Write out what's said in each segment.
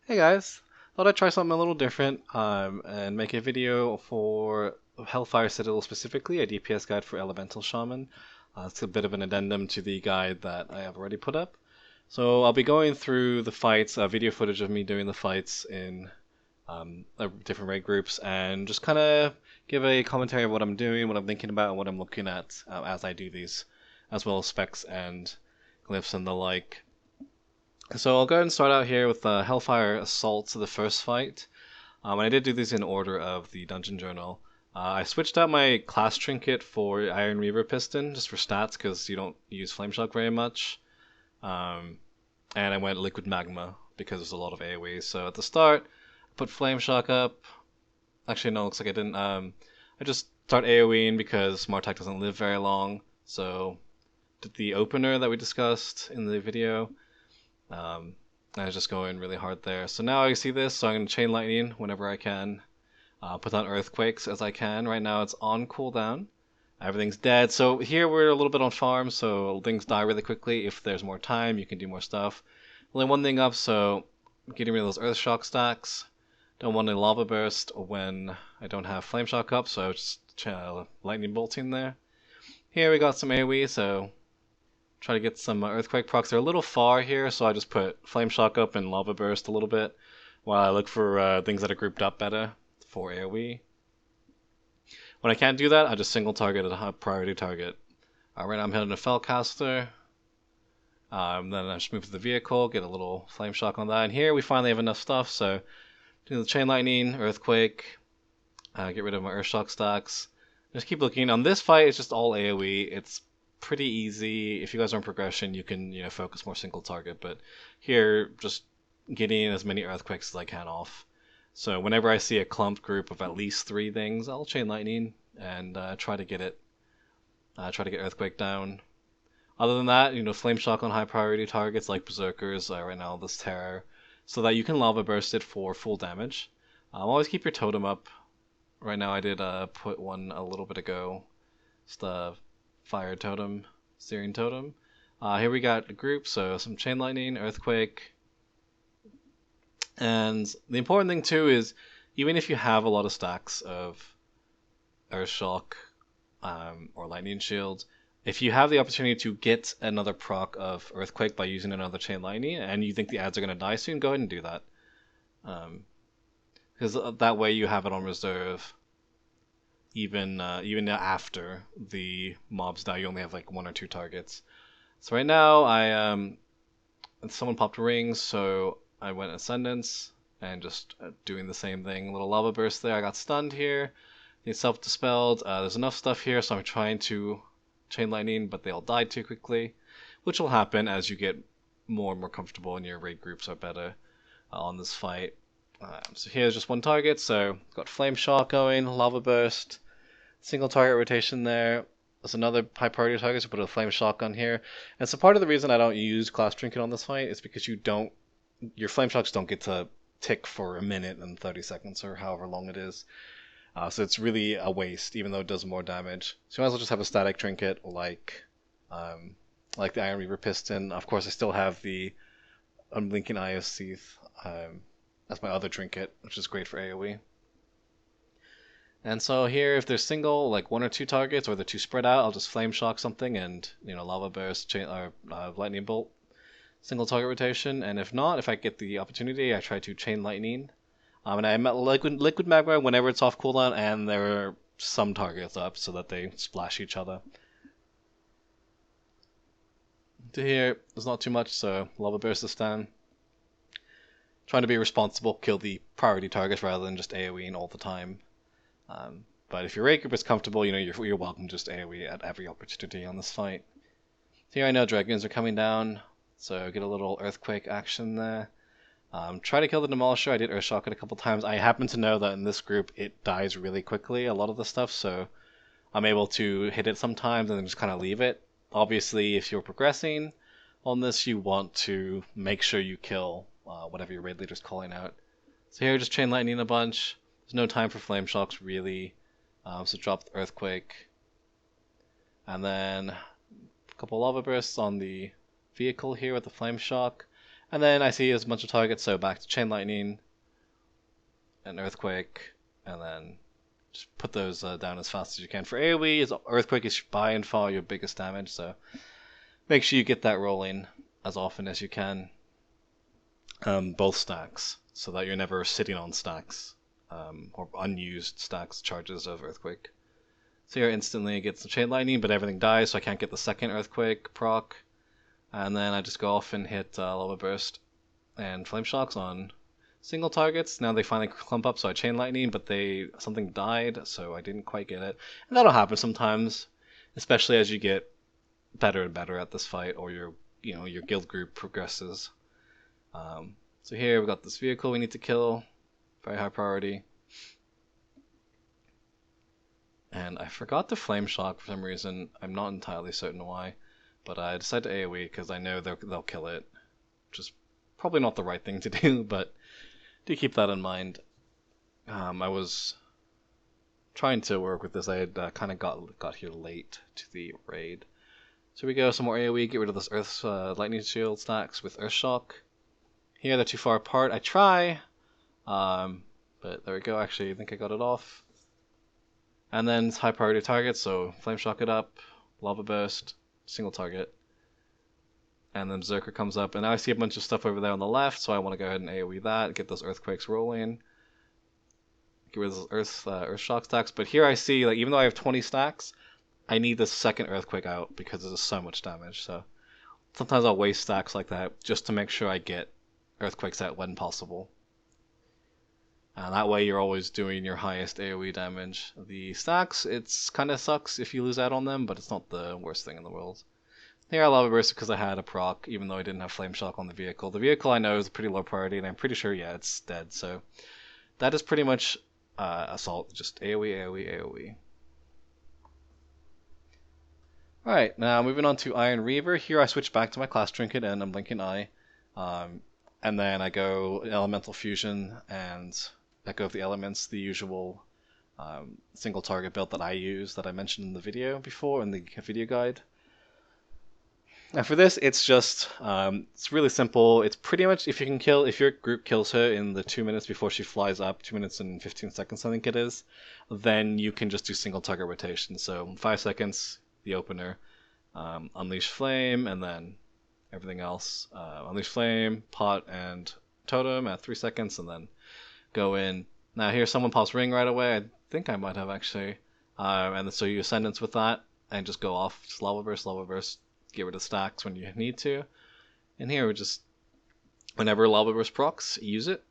Hey guys, thought I'd try something a little different and make a video for Hellfire Citadel specifically, a DPS guide for Elemental Shaman. It's a bit of an addendum to the guide that I have already put up. So I'll be going through the fights, video footage of me doing the fights in different raid groups, and just kind of give a commentary of what I'm doing, what I'm thinking about, and what I'm looking at as I do these, as well as specs and glyphs and the like. So I'll go ahead and start out here with Hellfire Assault, the first fight. And I did do these in order of the Dungeon Journal. I switched out my class trinket for Iron Reaver Piston, just for stats, because you don't use Flame Shock very much. And I went Liquid Magma, because there's a lot of AoE. So at the start, I put Flame Shock up. Actually, no, looks like I didn't. I just start AoEing because Martek doesn't live very long. So did the opener that we discussed in the video. I was just going really hard there. So now I see this, so I'm going to Chain Lightning whenever I can. Put on Earthquakes as I can. Right now it's on cooldown. Everything's dead. So here we're a little bit on farm, so things die really quickly. If there's more time, you can do more stuff. Only one thing up, so getting rid of those Earth Shock stacks. Don't want a Lava Burst when I don't have Flame Shock up, so just Lightning Bolting there. Here we got some AoE, so try to get some Earthquake procs. They're a little far here, so I just put Flame Shock up and Lava Burst a little bit while I look for things that are grouped up better for AoE. When I can't do that, I just single target a priority target. Right now I'm hitting a Felcaster. Then I just move to the vehicle, get a little Flame Shock on that. And here we finally have enough stuff, so do the Chain Lightning, Earthquake, get rid of my Earth Shock stacks. Just keep looking. On this fight, it's just all AoE. It's pretty easy. If you guys are in progression, you can focus more single target, but here just getting as many Earthquakes as I can off. So whenever I see a clumped group of at least 3 things, I'll Chain Lightning and try to get Earthquake down. Other than that, Flame Shock on high priority targets like Berserkers, right now this Terror, so that you can Lava Burst it for full damage. Always keep your totem up. Right now I did put one a little bit ago. It's the Fire Totem, Searing Totem. Here we got a group, so some Chain Lightning, Earthquake. And the important thing too is, even if you have a lot of stacks of Earth Shock or Lightning Shield, if you have the opportunity to get another proc of Earthquake by using another Chain Lightning, and you think the ads are going to die soon, go ahead and do that. Because that way you have it on reserve. Even after the mobs die, you only have like 1 or 2 targets. So right now, someone popped rings, so I went Ascendance and just doing the same thing. Little Lava Burst there. I got stunned here. They self-dispelled. There's enough stuff here, so I'm trying to Chain Lightning, but they all died too quickly, which will happen as you get more and more comfortable and your raid groups are better on this fight. So here's just 1 target, so got Flame Shock going, Lava Burst, single target rotation there. There's another high priority target, so put a Flame Shock on here. And so part of the reason I don't use Class Trinket on this fight is because your Flame Shocks don't get to tick for a minute and 30 seconds or however long it is. So it's really a waste, even though it does more damage. So you might as well just have a static trinket like the Iron Reaver Piston. Of course, I still have the Unblinking Eye of Seath. That's my other trinket, which is great for AoE. And so here, if there's single, like 1 or 2 targets, or they're too spread out, I'll just Flame Shock something and, Lava Burst, Lightning Bolt, single target rotation. And if not, if I get the opportunity, I try to Chain Lightning. And I met Liquid Magma whenever it's off cooldown, and there are some targets up so that they splash each other. To here, there's not too much, so Lava Burst this time. Trying to be responsible, kill the priority targets rather than just AoEing all the time. But if your raid group is comfortable, you're welcome to just AoE at every opportunity on this fight. Here I know Dragoons are coming down, so get a little Earthquake action there. Try to kill the Demolisher. I did Earth Shock it a couple times. I happen to know that in this group it dies really quickly, a lot of the stuff, so I'm able to hit it sometimes and then just kind of leave it. Obviously, if you're progressing on this, you want to make sure you kill whatever your raid leader's calling out. So here, just Chain Lightning a bunch. There's no time for Flame Shocks, really. So drop the Earthquake. And then a couple Lava Bursts on the vehicle here with the Flame Shock. And then I see there's a bunch of targets, so back to Chain Lightning, and Earthquake, and then just put those down as fast as you can. For AoE, Earthquake is by and far your biggest damage, so make sure you get that rolling as often as you can. Both stacks, so that you're never sitting on stacks, or unused stacks charges of Earthquake. So here instantly gets the Chain Lightning, but everything dies, so I can't get the second Earthquake proc. And then I just go off and hit Lava Burst and Flame Shocks on single targets. Now they finally clump up, so I Chain Lightning, but something died, so I didn't quite get it. And that'll happen sometimes, especially as you get better and better at this fight, or your guild group progresses. So here we've got this vehicle we need to kill, very high priority. And I forgot to Flame Shock for some reason. I'm not entirely certain why, but I decided to AoE because I know they'll kill it, which is probably not the right thing to do, but do keep that in mind. I was trying to work with this. I had kind of got here late to the raid. So we go some more AoE, get rid of this Earth's Lightning Shield stacks with Earth Shock. Here they're too far apart. I try, but there we go. Actually, I think I got it off. And then it's high priority targets, so Flame Shock it up, Lava Burst, single target. And then Berserker comes up, and now I see a bunch of stuff over there on the left, so I want to go ahead and AoE that, get those Earthquakes rolling. Get rid of those Earth Shock stacks. But here I see, like, even though I have 20 stacks, I need this second Earthquake out because there's so much damage. So sometimes I'll waste stacks like that just to make sure I get Earthquakes out when possible. And that way you're always doing your highest AoE damage. The stacks, it's kind of sucks if you lose out on them, but it's not the worst thing in the world. Here I Lava Burst because I had a proc, even though I didn't have Flame Shock on the vehicle. The vehicle I know is a pretty low priority, and I'm pretty sure, yeah, it's dead. So that is pretty much Assault, just AoE, AoE, AoE. Alright, now moving on to Iron Reaver. Here I switch back to my class trinket and Unblinking Eye. And then I go Elemental Fusion and Echo of the Elements, the usual single target build that I use, that I mentioned in the video before, in the video guide. Now for this, it's just, it's really simple. It's pretty much, if your group kills her in the 2 minutes before she flies up, 2 minutes and 15 seconds I think it is, then you can just do single target rotation. So 5 seconds, the opener, Unleash Flame, and then everything else. Unleash Flame, Pot, and Totem at 3 seconds, and then go in. Now here someone pops Ring right away. I think I might have actually. And so you Ascendance with that, and just go off. Just Lava Burst, get rid of stacks when you need to. And here we just, whenever Lava Burst procs, use it.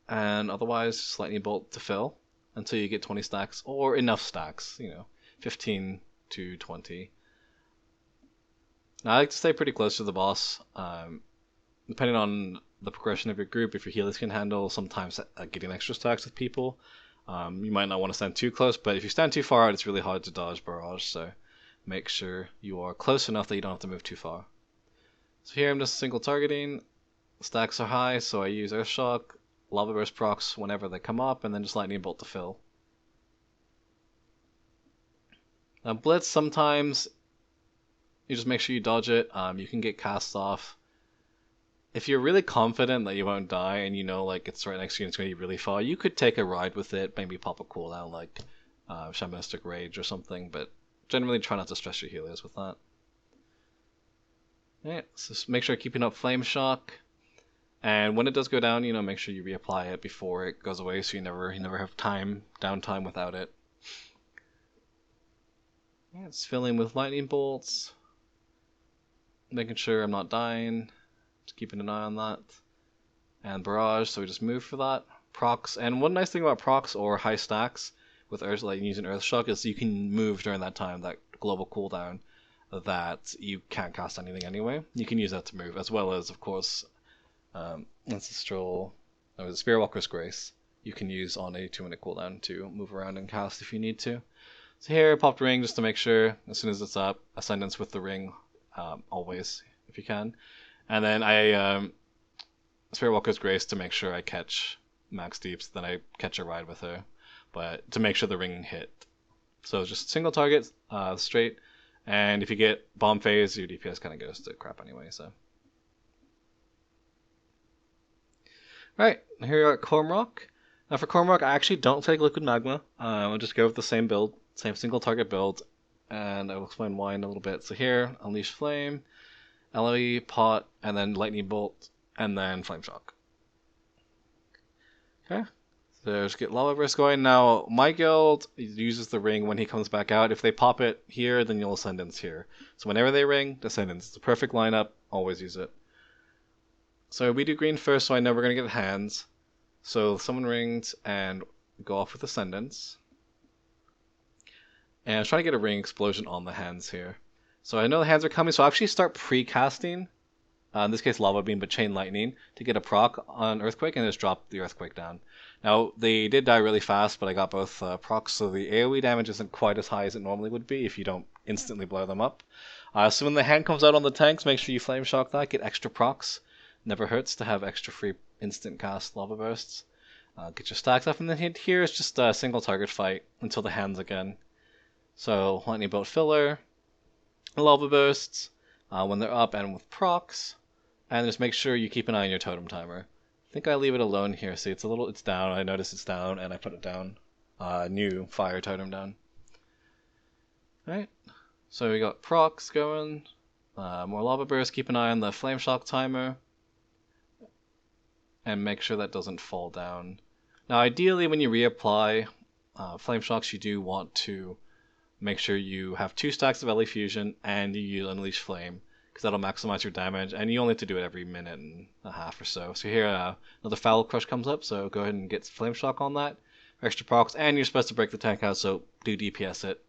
And otherwise, just Lightning Bolt to fill until you get 20 stacks, or enough stacks, 15 to 20. Now I like to stay pretty close to the boss. Depending on the progression of your group, if your healers can handle sometimes getting extra stacks with people, you might not want to stand too close, but if you stand too far out, it's really hard to dodge barrage, so make sure you are close enough that you don't have to move too far. So here I'm just single targeting, stacks are high, so I use Earth Shock, Lava Burst procs whenever they come up, and then just Lightning Bolt to fill. Now Blitz, sometimes you just make sure you dodge it. You can get cast off. If you're really confident that you won't die and you know like it's right next to you and it's going to be really far, you could take a ride with it, maybe pop a cooldown like Shamanistic Rage or something, but generally try not to stress your healers with that. Alright, so just make sure you're keeping up Flame Shock, and when it does go down, make sure you reapply it before it goes away, so you never have downtime without it. Yeah, it's filling with Lightning Bolts, making sure I'm not dying. Just keeping an eye on that. And Barrage, so we just move for that. Procs, and one nice thing about procs or high stacks with Earth, like using Earth Shock, is you can move during that time, that global cooldown, that you can't cast anything anyway. You can use that to move, as well as, of course, Spirit Walker's Grace. You can use on a 2-minute cooldown to move around and cast if you need to. So here, popped Ring just to make sure, as soon as it's up, Ascendance with the Ring, always, if you can. And then I Spirit Walker's Grace to make sure I catch Max Deeps, then I catch a ride with her, but to make sure the ring hit. So just single target, straight, and if you get Bomb Phase, your DPS kind of goes to crap anyway, so. Alright, here we are at Kormrok. Now for Kormrok, I actually don't take Liquid Magma. I'll just go with the same build, same single target build, and I will explain why in a little bit. So here, Unleash Flame, LOE, Pot, and then Lightning Bolt, and then Flame Shock. Okay, so just get Lava Burst going. Now, my guild uses the ring when he comes back out. If they pop it here, then you'll Ascendance here. So whenever they ring, Ascendance. It's a perfect lineup, always use it. So we do green first, so I know we're going to get hands. So someone rings and go off with Ascendance. And I'm trying to get a ring explosion on the hands here. So I know the hands are coming, so I'll actually start pre-casting. In this case, Lava Beam, but Chain Lightning to get a proc on Earthquake and just drop the Earthquake down. Now, they did die really fast, but I got both procs, so the AoE damage isn't quite as high as it normally would be if you don't instantly blow them up. So when the hand comes out on the tanks, make sure you Flame Shock that, get extra procs. Never hurts to have extra free instant cast Lava Bursts. Get your stacks up, and then here is just a single target fight until the hands again. So Lightning Bolt Filler, Lava Bursts when they're up and with procs, and just make sure you keep an eye on your totem timer. I think I leave it alone here. See, it's down. I notice it's down, and I put it down. New fire totem down. Alright, so we got procs going, more Lava Bursts. Keep an eye on the Flame Shock timer, and make sure that doesn't fall down. Now, ideally, when you reapply Flame Shocks, you do want to make sure you have 2 stacks of LA Fusion and you use Unleash Flame, because that'll maximize your damage, and you only have to do it every minute and a half or so. So here, another Foul Crush comes up, so go ahead and get Flame Shock on that. Extra procs, and you're supposed to break the tank out, so do DPS it,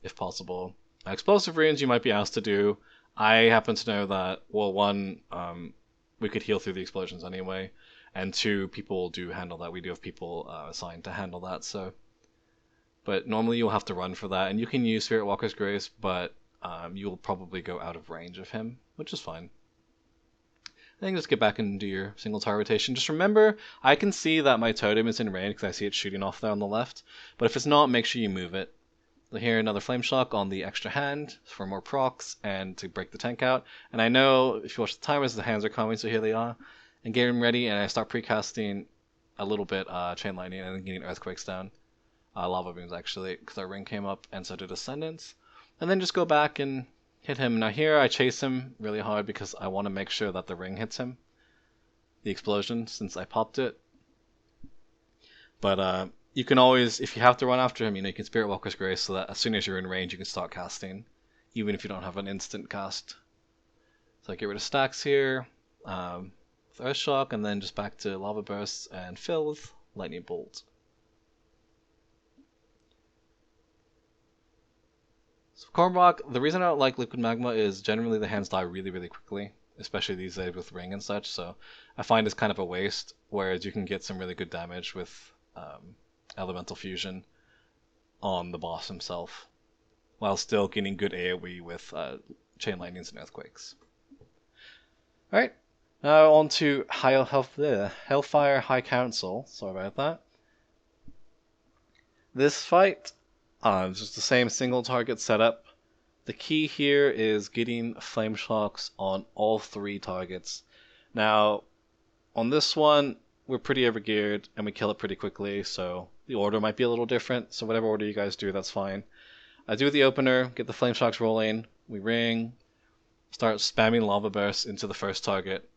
if possible. Explosive Runes you might be asked to do. I happen to know that, well, 1, we could heal through the explosions anyway, and 2, people do handle that. We do have people assigned to handle that, so... But normally you'll have to run for that, and you can use Spirit Walker's Grace, but you'll probably go out of range of him, which is fine. Then just get back and do your single tower rotation. Just remember, I can see that my totem is in range because I see it shooting off there on the left, but if it's not, make sure you move it. So here, another Flame Shock on the extra hand for more procs and to break the tank out. And I know, if you watch the timers, the hands are coming, so here they are. And get them ready, and I start pre-casting a little bit Chain Lightning and then getting Earthquakes down. Lava Beams, actually, because our ring came up, and so did Ascendance. And then just go back and hit him. Now here, I chase him really hard because I want to make sure that the ring hits him. The explosion, since I popped it. But you can always, if you have to run after him, you can Spirit Walker's Grace so that as soon as you're in range, you can start casting, even if you don't have an instant cast. So I get rid of stacks here, with Earth Shock, and then just back to Lava Bursts and fill with Lightning Bolt. So Kormrok, the reason I don't like Liquid Magma is generally the hands die really, really quickly, especially these days with Ring and such, so I find it's kind of a waste, whereas you can get some really good damage with Elemental Fusion on the boss himself, while still getting good AoE with Chain Lightnings and Earthquakes. Alright, now on to Hellfire High Council, sorry about that. This fight, it's just the same single target setup. The key here is getting Flame Shocks on all 3 targets. Now, on this one, we're pretty overgeared and we kill it pretty quickly, so the order might be a little different, so whatever order you guys do, that's fine. I do the opener, get the Flame Shocks rolling, we ring, start spamming Lava Bursts into the first target.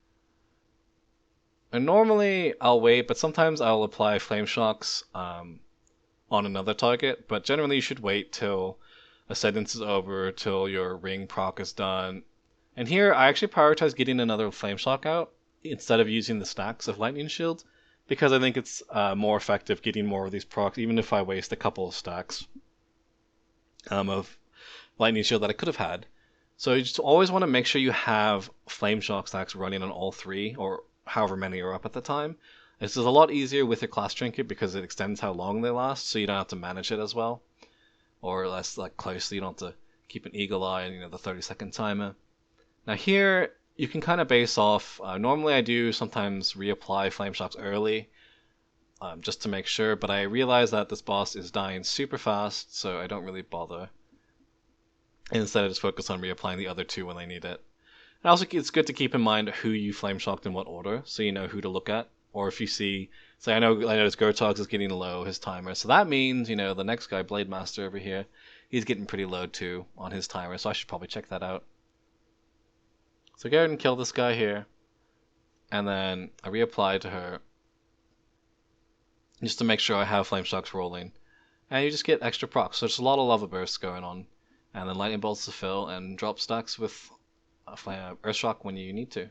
And normally I'll wait, but sometimes I'll apply Flame Shocks on another target, but generally you should wait till Ascendance is over, till your ring proc is done. And here I actually prioritize getting another Flame Shock out instead of using the stacks of Lightning Shield, because I think it's more effective getting more of these procs, even if I waste a couple of stacks of Lightning Shield that I could have had. So you just always want to make sure you have Flame Shock stacks running on all 3, or however many are up at the time. This is a lot easier with your class trinket because it extends how long they last, so you don't have to manage it as well, or less closely. You don't have to keep an eagle eye on the 30-second timer. Now here you can kind of base off. Normally I do sometimes reapply Flame Shocks early, just to make sure, but I realize that this boss is dying super fast, so I don't really bother. And instead I just focus on reapplying the other 2 when I need it. And also it's good to keep in mind who you Flame Shocked in what order, so you know who to look at Or if you see, say I notice Gorefiend is getting low, his timer. So that means, you know, the next guy, Blade Master over here, he's getting pretty low too on his timer. So I should probably check that out. So go ahead and kill this guy here. And then I reapply to her. Just to make sure I have Flame Shocks rolling. And you just get extra procs. So there's a lot of Lava Bursts going on. And then Lightning Bolts to fill and drop stacks with Earth Shock when you need to.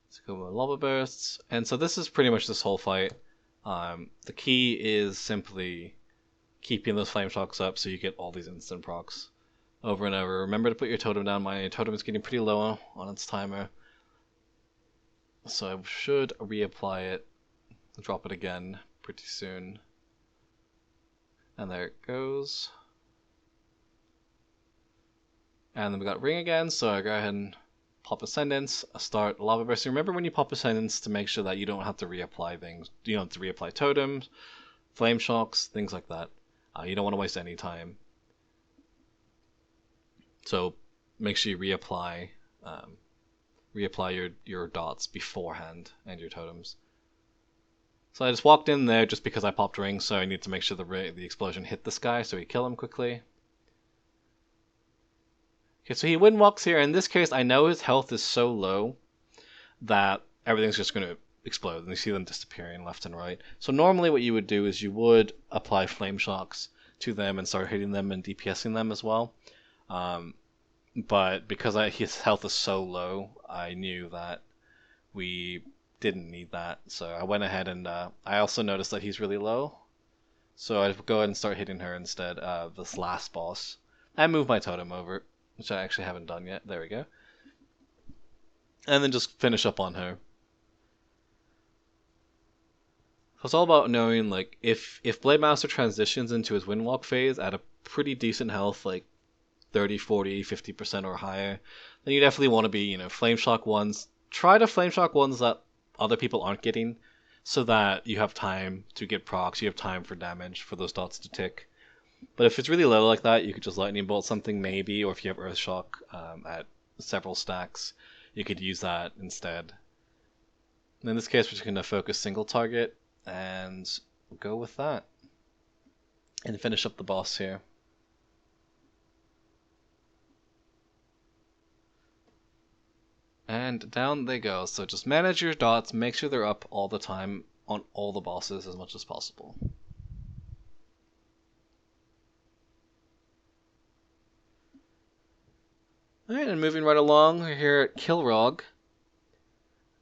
So go with Lava Bursts. And so this is pretty much this whole fight. The key is simply keeping those Flame Shocks up so you get all these instant procs over and over. Remember to put your totem down. My totem is getting pretty low on its timer. So I should reapply it. Drop it again pretty soon. And there it goes. And then we got Ring again, so I go ahead and pop Ascendance, start Lava Burst. Remember when you pop Ascendance to make sure that you don't have to reapply things. You don't have to reapply totems, Flame Shocks, things like that. You don't want to waste any time. So make sure you reapply your dots beforehand and your totems. So I just walked in there just because I popped Ring, so I need to make sure the explosion hit this guy so we kill him quickly. Okay, so he windwalks here. In this case, I know his health is so low that everything's just going to explode, and you see them disappearing left and right. So normally what you would do is you would apply Flame Shocks to them and start hitting them and DPSing them as well. But because his health is so low, I knew that we didn't need that. So I went ahead and I also noticed that he's really low. So I'd go ahead and start hitting her instead of this last boss. I moved my totem over, which I actually haven't done yet. There we go. And then just finish up on her. So it's all about knowing, like, if Blade Master transitions into his Windwalk phase at a pretty decent health, like 30, 40, 50% or higher, then you definitely want to be, you know, Flame Shock ones. Try to Flame Shock ones that other people aren't getting, so that you have time to get procs, you have time for damage, for those dots to tick. But if it's really low like that, you could just Lightning Bolt something maybe, or if you have Earth Shock at several stacks, you could use that instead. And in this case, we're just going to focus single target, and go with that. And finish up the boss here. And down they go. So just manage your dots, make sure they're up all the time on all the bosses as much as possible. Alright, and moving right along, we're here at Kilrogg.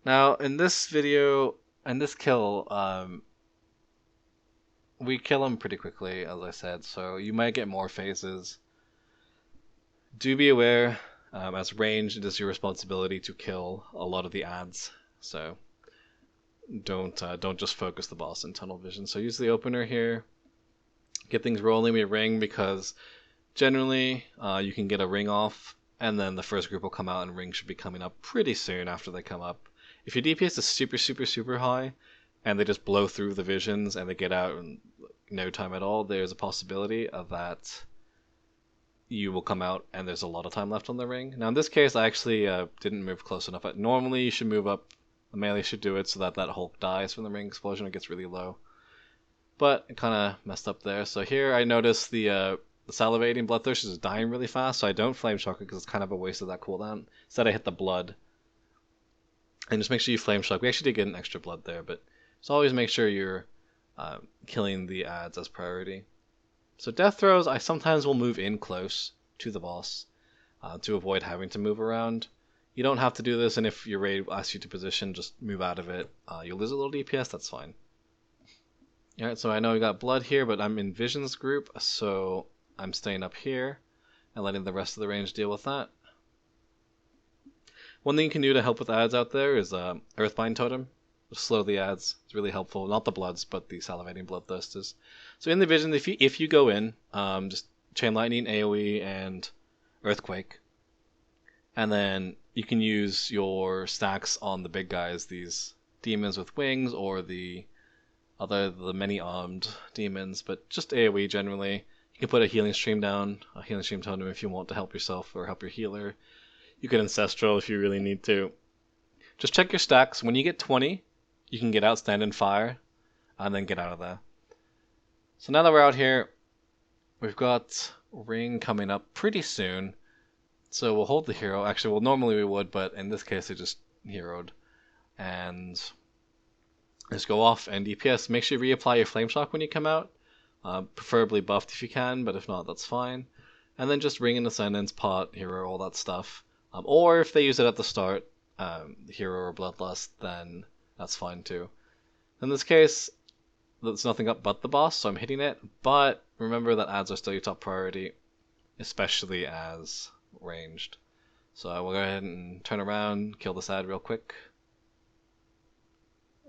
Now, in this video, and this kill, we kill him pretty quickly, as I said, so you might get more phases. Do be aware, as range, it is your responsibility to kill a lot of the ads, so don't just focus the boss in tunnel vision. So use the opener here, get things rolling with a ring, because generally you can get a ring off, and then the first group will come out, and ring should be coming up pretty soon after they come up. If your DPS is super high, and they just blow through the visions and they get out in no time at all, there's a possibility of that you will come out and there's a lot of time left on the ring. Now in this case, I actually didn't move close enough. Normally you should move up, the melee should do it so that Hulk dies from the ring explosion, it gets really low. But it kind of messed up there. So here I noticed the salivating Bloodthirst is dying really fast, so I don't Flame Shock it because it's kind of a waste of that cooldown. Instead I hit the blood. And just make sure you Flame Shock. We actually did get an extra blood there, but just always make sure you're killing the ads as priority. So death throws, I sometimes will move in close to the boss to avoid having to move around. You don't have to do this, and if your raid asks you to position, just move out of it. You'll lose a little DPS, that's fine. Alright, so I know we got blood here, but I'm in Visions group, so I'm staying up here and letting the rest of the range deal with that. One thing you can do to help with ads out there is Earthbind Totem. Just slow the ads. It's really helpful. Not the bloods, but the salivating bloodthirsters. So in the vision, if you go in, just Chain Lightning, AoE, and Earthquake. And then you can use your stacks on the big guys, these demons with wings, or the many armed demons, but just AoE generally. You can put a healing stream down, a healing stream totem if you want to help yourself or help your healer. You can Ancestral if you really need to. Just check your stacks. When you get 20, you can get out, stand in fire, and then get out of there. So now that we're out here, we've got Ring coming up pretty soon. So we'll hold the hero. Actually, well, normally we would, but in this case, it just heroed. And just go off and DPS. Make sure you reapply your Flame Shock when you come out. Preferably buffed if you can, but if not, that's fine. And then just Ring in Ascendance, pot, hero, all that stuff. Or if they use it at the start, hero or Bloodlust, then that's fine too. In this case, there's nothing up but the boss, so I'm hitting it. But remember that ads are still your top priority, especially as ranged. So I will go ahead and turn around, kill this ad real quick.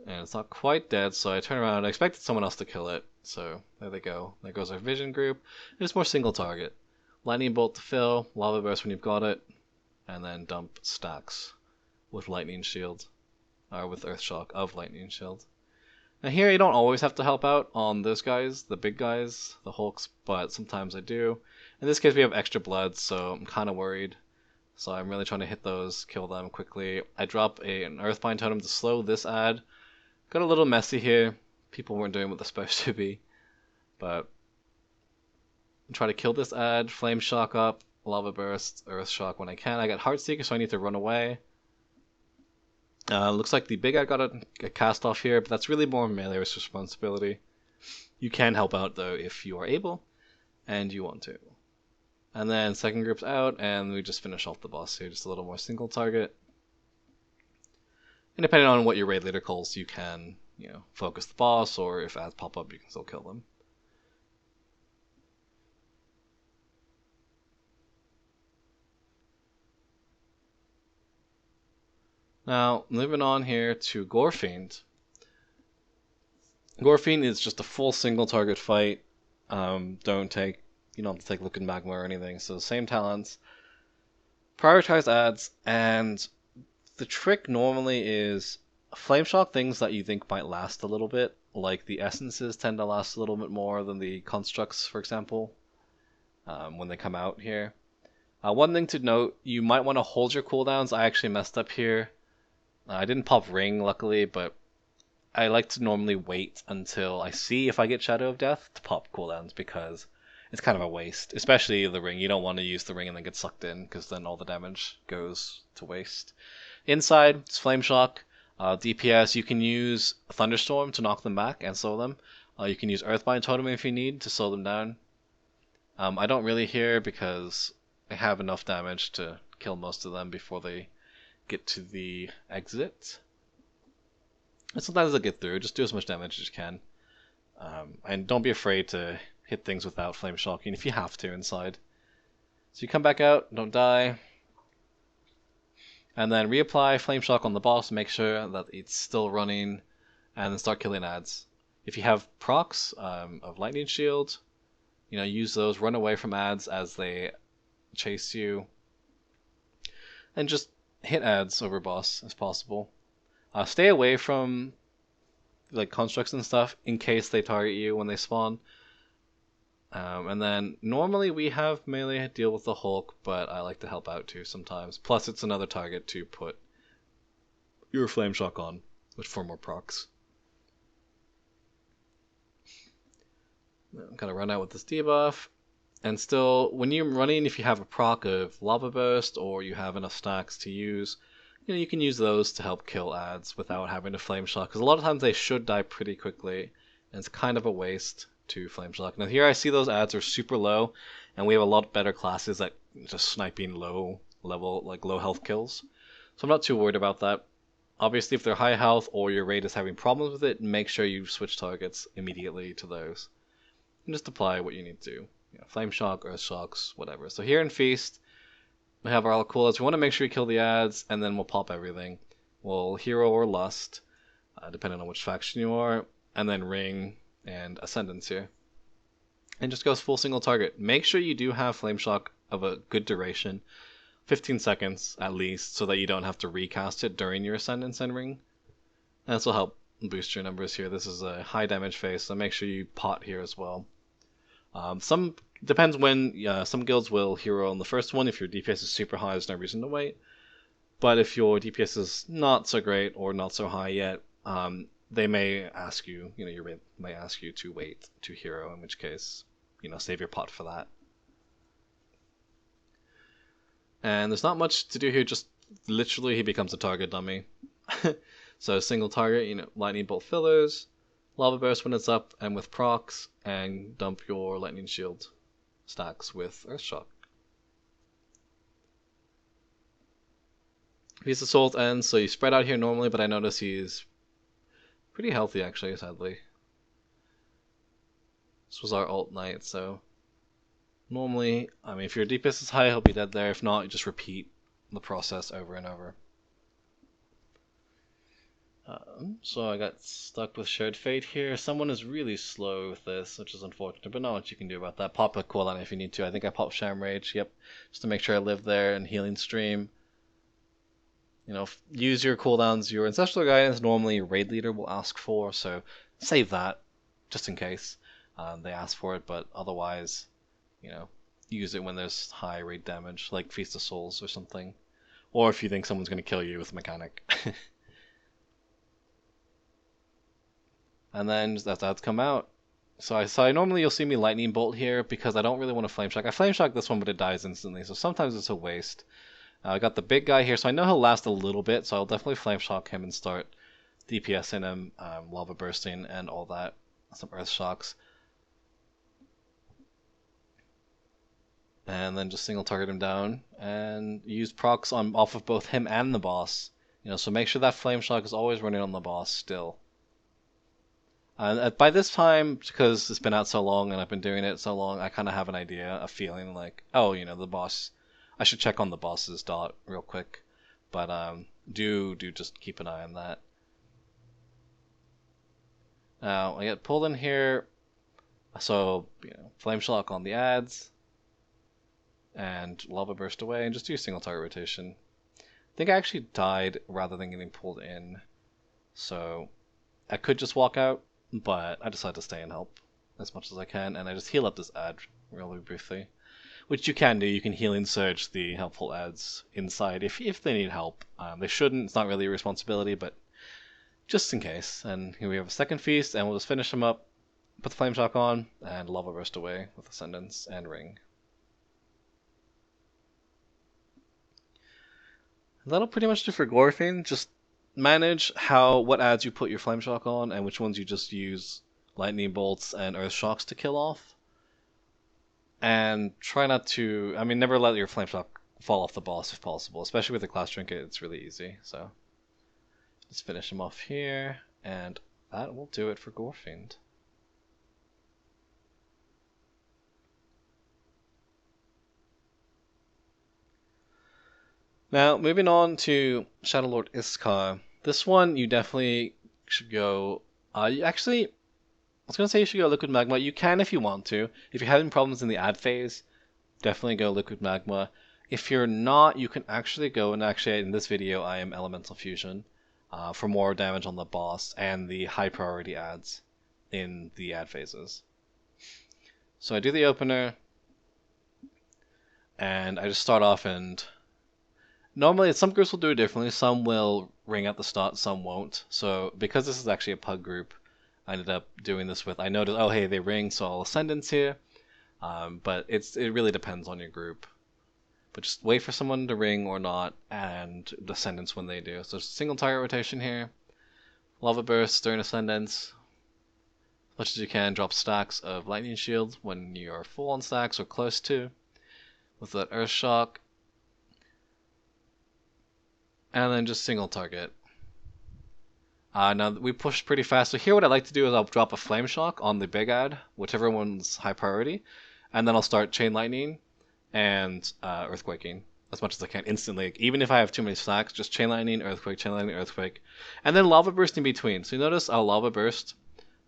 And it's not quite dead, so I turn around. I expected someone else to kill it, so there they go. There goes our vision group. It's more single target. Lightning Bolt to fill, Lava Burst when you've got it, and then dump stacks with Lightning Shield, or with Earth Shock of Lightning Shield. Now here you don't always have to help out on those guys, the big guys, the Hulks, but sometimes I do. In this case we have extra blood, so I'm kind of worried. So I'm really trying to hit those, kill them quickly. I drop an Earthbind Totem to slow this ad. Got a little messy here. People weren't doing what they're supposed to be. But try to kill this ad, Flame Shock up, Lava Burst, Earth Shock when I can. I got Heartseeker, so I need to run away. Looks like the big ad got a cast off here, but that's really more melee's responsibility. You can help out though if you are able, and you want to. And then second group's out, and we just finish off the boss here, just a little more single target. And depending on what your raid leader calls, you can, focus the boss, or if ads pop up, you can still kill them. Now, moving on here to Gorefiend. Gorefiend is just a full single target fight. You don't have to take Liquid Magma or anything, so same talents. Prioritize ads, and the trick normally is Flame Shock things that you think might last a little bit, like the essences tend to last a little bit more than the constructs, for example, when they come out here. One thing to note, you might want to hold your cooldowns. I actually messed up here. I didn't pop Ring, luckily, but I like to normally wait until I see if I get Shadow of Death to pop cooldowns, because it's kind of a waste, especially the Ring. You don't want to use the Ring and then get sucked in, because then all the damage goes to waste. Inside, it's Flame Shock. DPS, you can use Thunderstorm to knock them back and slow them. You can use Earthbind Totem if you need to slow them down. I don't really here because I have enough damage to kill most of them before they get to the exit. And sometimes they'll get through. Just do as much damage as you can. And don't be afraid to hit things without Flame Shocking if you have to inside. So you come back out, don't die. And then reapply Flame Shock on the boss, make sure that it's still running, and then start killing ads. If you have procs of Lightning Shield, use those, run away from ads as they chase you. And just hit ads over boss as possible. Stay away from constructs and stuff in case they target you when they spawn. And then normally we have melee deal with the Hulk, but I like to help out too sometimes. Plus it's another target to put your Flame Shock on, which for more procs. I'm gonna run out with this debuff. And still, when you're running, if you have a proc of Lava Burst or you have enough stacks to use, you can use those to help kill ads without having to Flame Shock. Because a lot of times they should die pretty quickly, and it's kind of a waste to Flame Shock. Now here I see those ads are super low, and we have a lot better classes at just sniping low level, low health kills. So I'm not too worried about that. Obviously if they're high health or your raid is having problems with it, make sure you switch targets immediately to those. And just apply what you need to. Flame Shock, Earth Shocks, whatever. So here in Feast, we have our coolers. We want to make sure we kill the ads, and then we'll pop everything. We'll Hero or Lust, depending on which faction you are, and then Ring and Ascendance here. And just goes full single target. Make sure you do have Flame Shock of a good duration, 15 seconds at least, so that you don't have to recast it during your Ascendance and Ring. And this will help boost your numbers here. This is a high damage phase, so make sure you pot here as well. Some depends when some guilds will hero on the first one. If your DPS is super high, there's no reason to wait. But if your DPS is not so great or not so high yet, they may ask you, your raid may ask you to wait to hero, in which case, save your pot for that. And there's not much to do here, just literally he becomes a target dummy. So single target, lightning bolt fillers, lava burst when it's up and with procs, and dump your lightning shield stacks with earth shock. His assault ends, so you spread out here normally, but I notice he's pretty healthy actually, sadly. This was our alt knight, so normally, if your DPS is high, he'll be dead there. If not, you just repeat the process over and over. So I got stuck with Shared Fate here. Someone is really slow with this, which is unfortunate, but not much you can do about that. Pop a cooldown if you need to. I think I popped Sham Rage, yep, just to make sure I live there, and Healing Stream. Use your cooldowns. Your Ancestral Guidance normally your raid leader will ask for, so save that, just in case they ask for it, but otherwise, use it when there's high raid damage, like Feast of Souls or something. Or if you think someone's going to kill you with Mechanic. And then as ads come out. So I normally you'll see me Lightning Bolt here because I don't really want to Flame Shock. I Flame Shock this one, but it dies instantly, so sometimes it's a waste. I got the big guy here, so I know he'll last a little bit, so I'll definitely Flame Shock him and start DPSing him, Lava Bursting and all that, some Earth Shocks. And then just single target him down and use procs off of both him and the boss. So make sure that Flame Shock is always running on the boss still. By this time, because it's been out so long and I've been doing it so long, I kind of have an idea, a feeling like, oh, the boss, I should check on the boss's dot real quick. But do just keep an eye on that. Now, I get pulled in here, so, Flame Shock on the ads, and Lava Burst away, and just do single target rotation. I think I actually died rather than getting pulled in, so I could just walk out, but I decided to stay and help as much as I can, and I just heal up this ad really briefly. Which you can do, you can Healing Surge the helpful ads inside if they need help. They shouldn't, it's not really a responsibility, but just in case. And here we have a second feast, and we'll just finish them up, put the Flame Shock on, and Lava Burst away with Ascendance and Ring. That'll pretty much do for Gorefiend. Just manage what ads you put your Flame Shock on and which ones you just use Lightning Bolts and Earth Shocks to kill off. And try not to, never let your Flame Shock fall off the boss if possible. Especially with the Class Trinket, it's really easy. So, let's finish him off here, and that will do it for Gorefiend. Now, moving on to Shadow Lord Iskar. This one, you definitely should go... I was going to say you should go Liquid Magma. You can if you want to. If you're having problems in the ad phase, definitely go Liquid Magma. If you're not, you can actually go, and actually in this video I am Elemental Fusion for more damage on the boss and the high priority ads in the ad phases. So I do the opener, and I just start off and... Normally, some groups will do it differently. Some will ring at the start, some won't. So, because this is actually a pug group, I ended up doing this with... I noticed, oh hey, they ring, so I'll Ascendance here. But it really depends on your group. But just wait for someone to ring or not, and Ascendance when they do. So, single target rotation here. Lava Burst during Ascendance. As much as you can, drop stacks of Lightning Shield when you're full on stacks or close to. With that Earth Shock. And then just single target. Now we pushed pretty fast, so here what I like to do is I'll drop a Flame Shock on the big ad, whichever one's high priority, and then I'll start Chain Lightning and Earthquaking as much as I can instantly. Even if I have too many stacks, just Chain Lightning, Earthquake, and then Lava Burst in between. So you notice I'll Lava Burst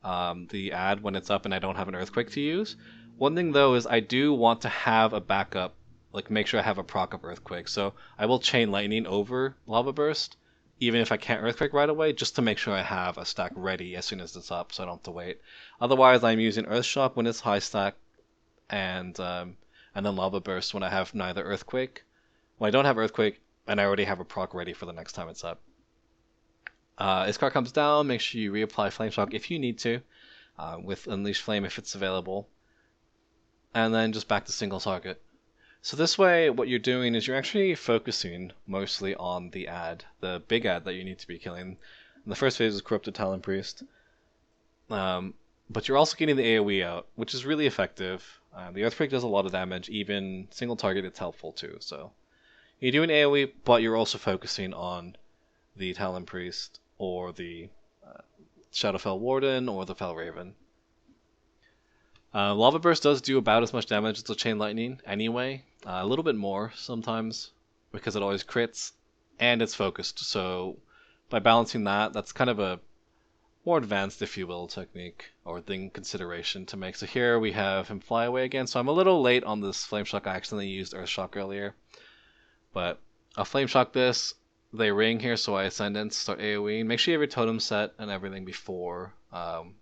the ad when it's up and I don't have an Earthquake to use. One thing though is I do want to have a backup, like make sure I have a proc of Earthquake, so I will Chain Lightning over Lava Burst, even if I can't Earthquake right away, just to make sure I have a stack ready as soon as it's up, so I don't have to wait. Otherwise, I'm using Earth Shock when it's high stack, and then Lava Burst when I have neither Earthquake. When I don't have Earthquake, and I already have a proc ready for the next time it's up. Iskar comes down, make sure you reapply Flame Shock if you need to, with Unleash Flame if it's available, and then just back to single target. So this way, what you're doing is you're actually focusing mostly on the big ad that you need to be killing. And the first phase is Corrupted Talon Priest, but you're also getting the AoE out, which is really effective. The Earthquake does a lot of damage, even single target it's helpful too. So you're doing AoE, but you're also focusing on the Talon Priest, or the Shadowfell Warden, or the Fel Raven. Lava Burst does do about as much damage as the Chain Lightning anyway, a little bit more sometimes, because it always crits, and it's focused, so by balancing that, that's kind of a more advanced, if you will, technique, or thing consideration to make. So here we have him fly away again, so I'm a little late on this Flame Shock. I accidentally used Earth Shock earlier, but I'll Flame Shock this. They ring here, so I Ascendance, start AoE. Make sure you have your totem set and everything before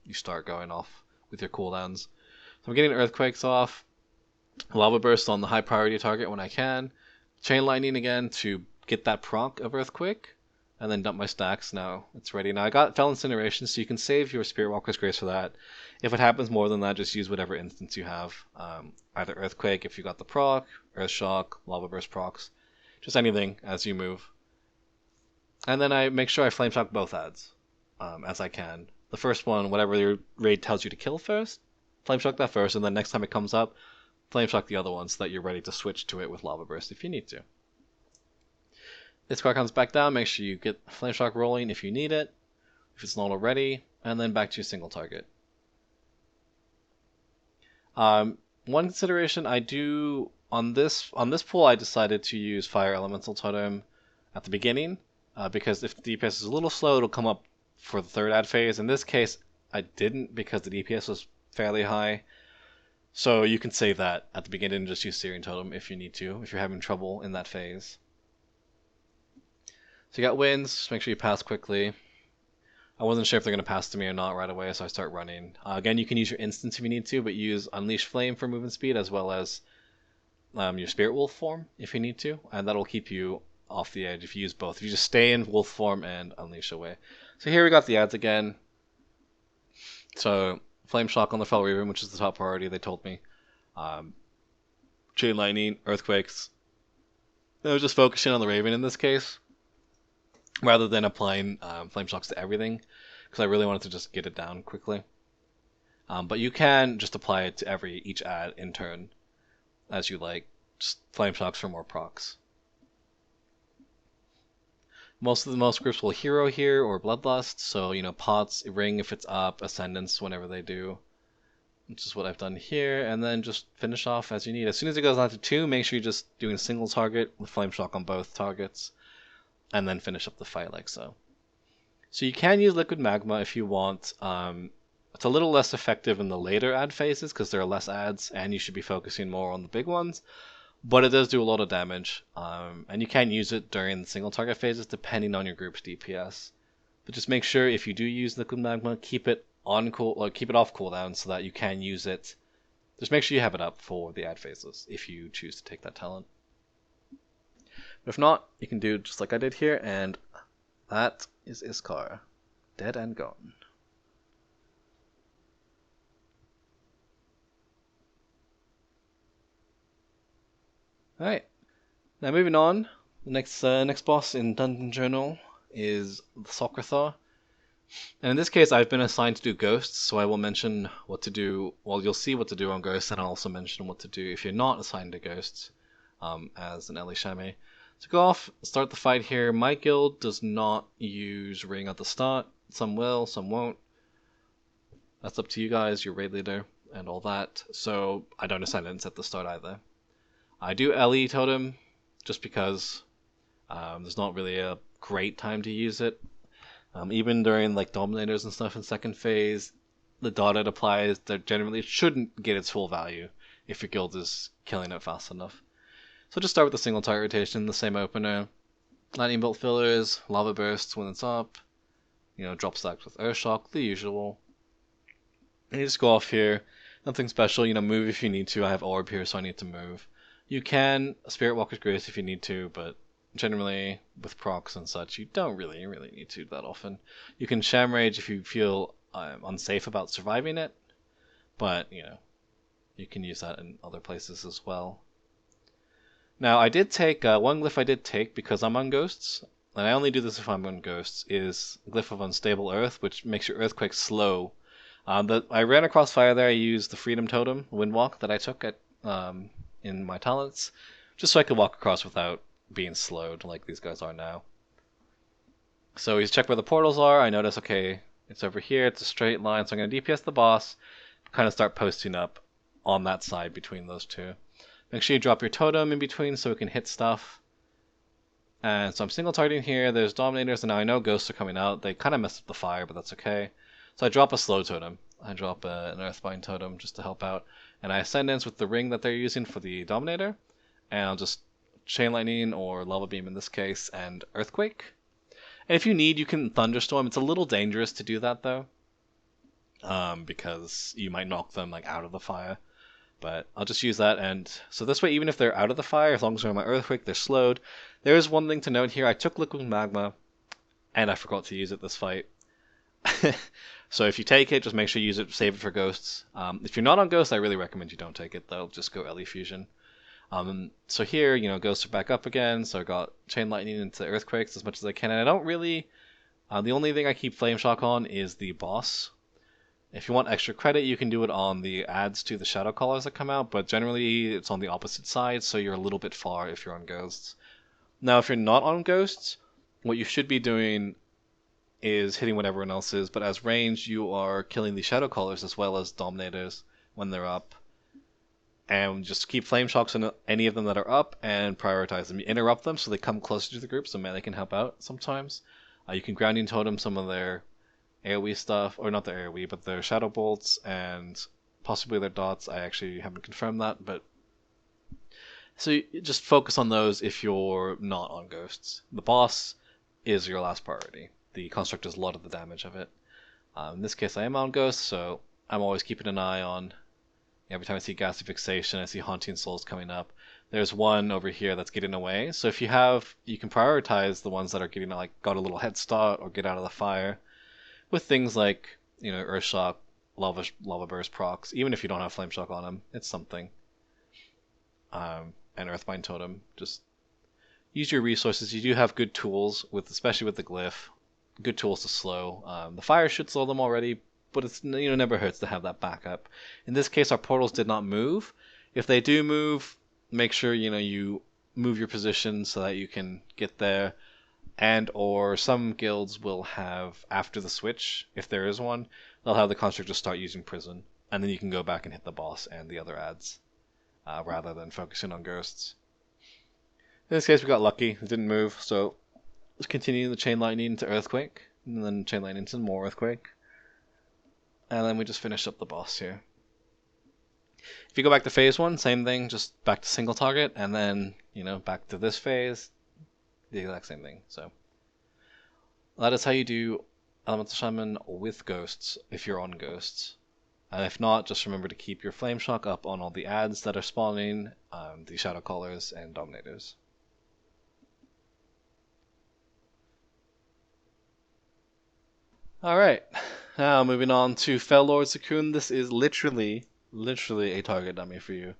you start going off with your cooldowns. So I'm getting Earthquakes off, Lava Burst on the high priority target when I can, Chain Lightning again to get that proc of Earthquake, and then dump my stacks. Now it's ready. Now I got Fel Incineration, so you can save your Spirit Walker's Grace for that. If it happens more than that, just use whatever instance you have. Either Earthquake if you got the proc, Earth Shock, Lava Burst procs, just anything as you move. And then I make sure I Flame Shock both ads as I can. The first one, whatever your raid tells you to kill first, Flame Shock that first, and then next time it comes up, Flame Shock the other one so that you're ready to switch to it with Lava Burst if you need to. This card comes back down, make sure you get Flame Shock rolling if you need it, if it's not already, and then back to your single target. One consideration I do on this pool, I decided to use Fire Elemental Totem at the beginning, because if the DPS is a little slow, it'll come up for the third ad phase. In this case, I didn't because the DPS was fairly high. So you can save that at the beginning and just use Searing Totem if you need to, if you're having trouble in that phase. So you got winds, just make sure you pass quickly. I wasn't sure if they're going to pass to me or not right away, so I start running. Again, you can use your instance if you need to, but use Unleash Flame for movement speed, as well as your Spirit Wolf form if you need to, and that'll keep you off the edge if you use both. If you just stay in Wolf form and Unleash away. So here we got the ads again. So Flame Shock on the Fel Raven, which is the top priority, they told me. Chain Lightning, Earthquakes. I was just focusing on the Raven in this case, rather than applying Flame Shocks to everything, because I really wanted to just get it down quickly. But you can just apply it to each ad in turn, as you like. Just Flame Shocks for more procs. Most groups will hero here or Bloodlust, so pots, ring if it's up, Ascendance whenever they do, which is what I've done here, and then just finish off as you need. As soon as it goes down to 2, make sure you're just doing a single target with Flame Shock on both targets, and then finish up the fight like so. So you can use Liquid Magma if you want. It's a little less effective in the later ad phases because there are less ads, and you should be focusing more on the big ones. But it does do a lot of damage, and you can use it during the single target phases depending on your group's DPS. But just make sure if you do use Liquid Magma, keep it off cooldown so that you can use it. Just make sure you have it up for the ad phases if you choose to take that talent. But if not, you can do just like I did here, and that is Iskar, dead and gone. Alright, now moving on, the next boss in Dungeon Journal is the Socrethar. And in this case, I've been assigned to do Ghosts, so I will mention what to do. Well, you'll see what to do on Ghosts, and I'll also mention what to do if you're not assigned to Ghosts as an Shaman. So go off, start the fight here. My guild does not use Ring at the start. Some will, some won't. That's up to you guys, your raid leader, and all that. So I don't assign it at the start either. I do LE Totem just because there's not really a great time to use it. Even during like Dominators and stuff in second phase, the dot it applies that generally shouldn't get its full value if your guild is killing it fast enough. So just start with the single target rotation, the same opener, lightning bolt fillers, lava bursts when it's up, drop stacks with Earth Shock, the usual. And you just go off here, nothing special, move if you need to. I have Orb here, so I need to move. You can Spirit Walker's Grace if you need to, but generally with procs and such, you don't really need to that often. You can Sham Rage if you feel unsafe about surviving it, but you can use that in other places as well. Now I did take one glyph I did take because I'm on ghosts, and I only do this if I'm on ghosts, is Glyph of Unstable Earth, which makes your earthquake slow. But I ran across fire there. I used the Freedom Totem, Windwalk, that I took at in my talents, just so I could walk across without being slowed like these guys are now. So we check where the portals are. I notice, okay, it's over here. It's a straight line, so I'm going to DPS the boss, kind of start posting up on that side between those two. Make sure you drop your totem in between so it can hit stuff. And so I'm single targeting here. There's Dominators, and now I know ghosts are coming out. They kind of messed up the fire, but that's okay. So I drop a slow totem. I drop an Earthbind totem just to help out. And I Ascendance with the ring that they're using for the Dominator. And I'll just Chain Lightning, or Lava Beam in this case, and Earthquake. And if you need, you can Thunderstorm. It's a little dangerous to do that, though. Because you might knock them out of the fire. But I'll just use that, and so this way, even if they're out of the fire, as long as they're on my Earthquake, they're slowed. There is one thing to note here. I took Liquid Magma, and I forgot to use it this fight. So if you take it, just make sure you use it, save it for ghosts. If you're not on ghosts, I really recommend you don't take it, though. Just go LE Fusion. So here, ghosts are back up again, so I got Chain Lightning into Earthquakes as much as I can, and I don't really... the only thing I keep Flame Shock on is the boss. If you want extra credit, you can do it on the adds to the Shadow Callers that come out, but generally it's on the opposite side, so you're a little bit far if you're on Ghosts. Now, if you're not on Ghosts, what you should be doing is hitting what everyone else is, but as range, you are killing the Shadow Callers as well as Dominators when they're up. And just keep Flame Shocks on any of them that are up and prioritize them. You interrupt them so they come closer to the group, so melee can help out sometimes. You can Grounding Totem some of their AoE stuff, or not their AoE, but their Shadow Bolts and possibly their dots. I actually haven't confirmed that, but so you just focus on those if you're not on Ghosts. The boss is your last priority. The Construct does a lot of the damage of it. In this case, I am on Ghosts, so I'm always keeping an eye on. Every time I see Ghastly Fixation, I see Haunting Souls coming up. There's one over here that's getting away. So if you can prioritize the ones that are getting got a little head start or get out of the fire. With things like, Earth Shock, Lava Burst procs, even if you don't have Flame Shock on them, it's something. And Earthbind Totem, just use your resources. You do have good tools, especially with the Glyph, good tools to slow. The fire should slow them already, but it's never hurts to have that backup. In this case, our portals did not move. If they do move, make sure you move your position so that you can get there. And or some guilds will have, after the switch, if there is one, they'll have the Construct just start using Prison. And then you can go back and hit the boss and the other adds, rather than focusing on Ghosts. In this case, we got lucky. It didn't move, so let's continue the Chain Lightning into Earthquake, and then Chain Lightning into more Earthquake. And then we just finish up the boss here. If you go back to phase 1, same thing, just back to single target, and then, back to this phase, the exact same thing. So that is how you do Elemental Shaman with Ghosts if you're on Ghosts. And if not, just remember to keep your Flame Shock up on all the adds that are spawning, the Shadow Callers and Dominators. Alright, now moving on to Fel Lord Zakuun. This is literally a target dummy for you.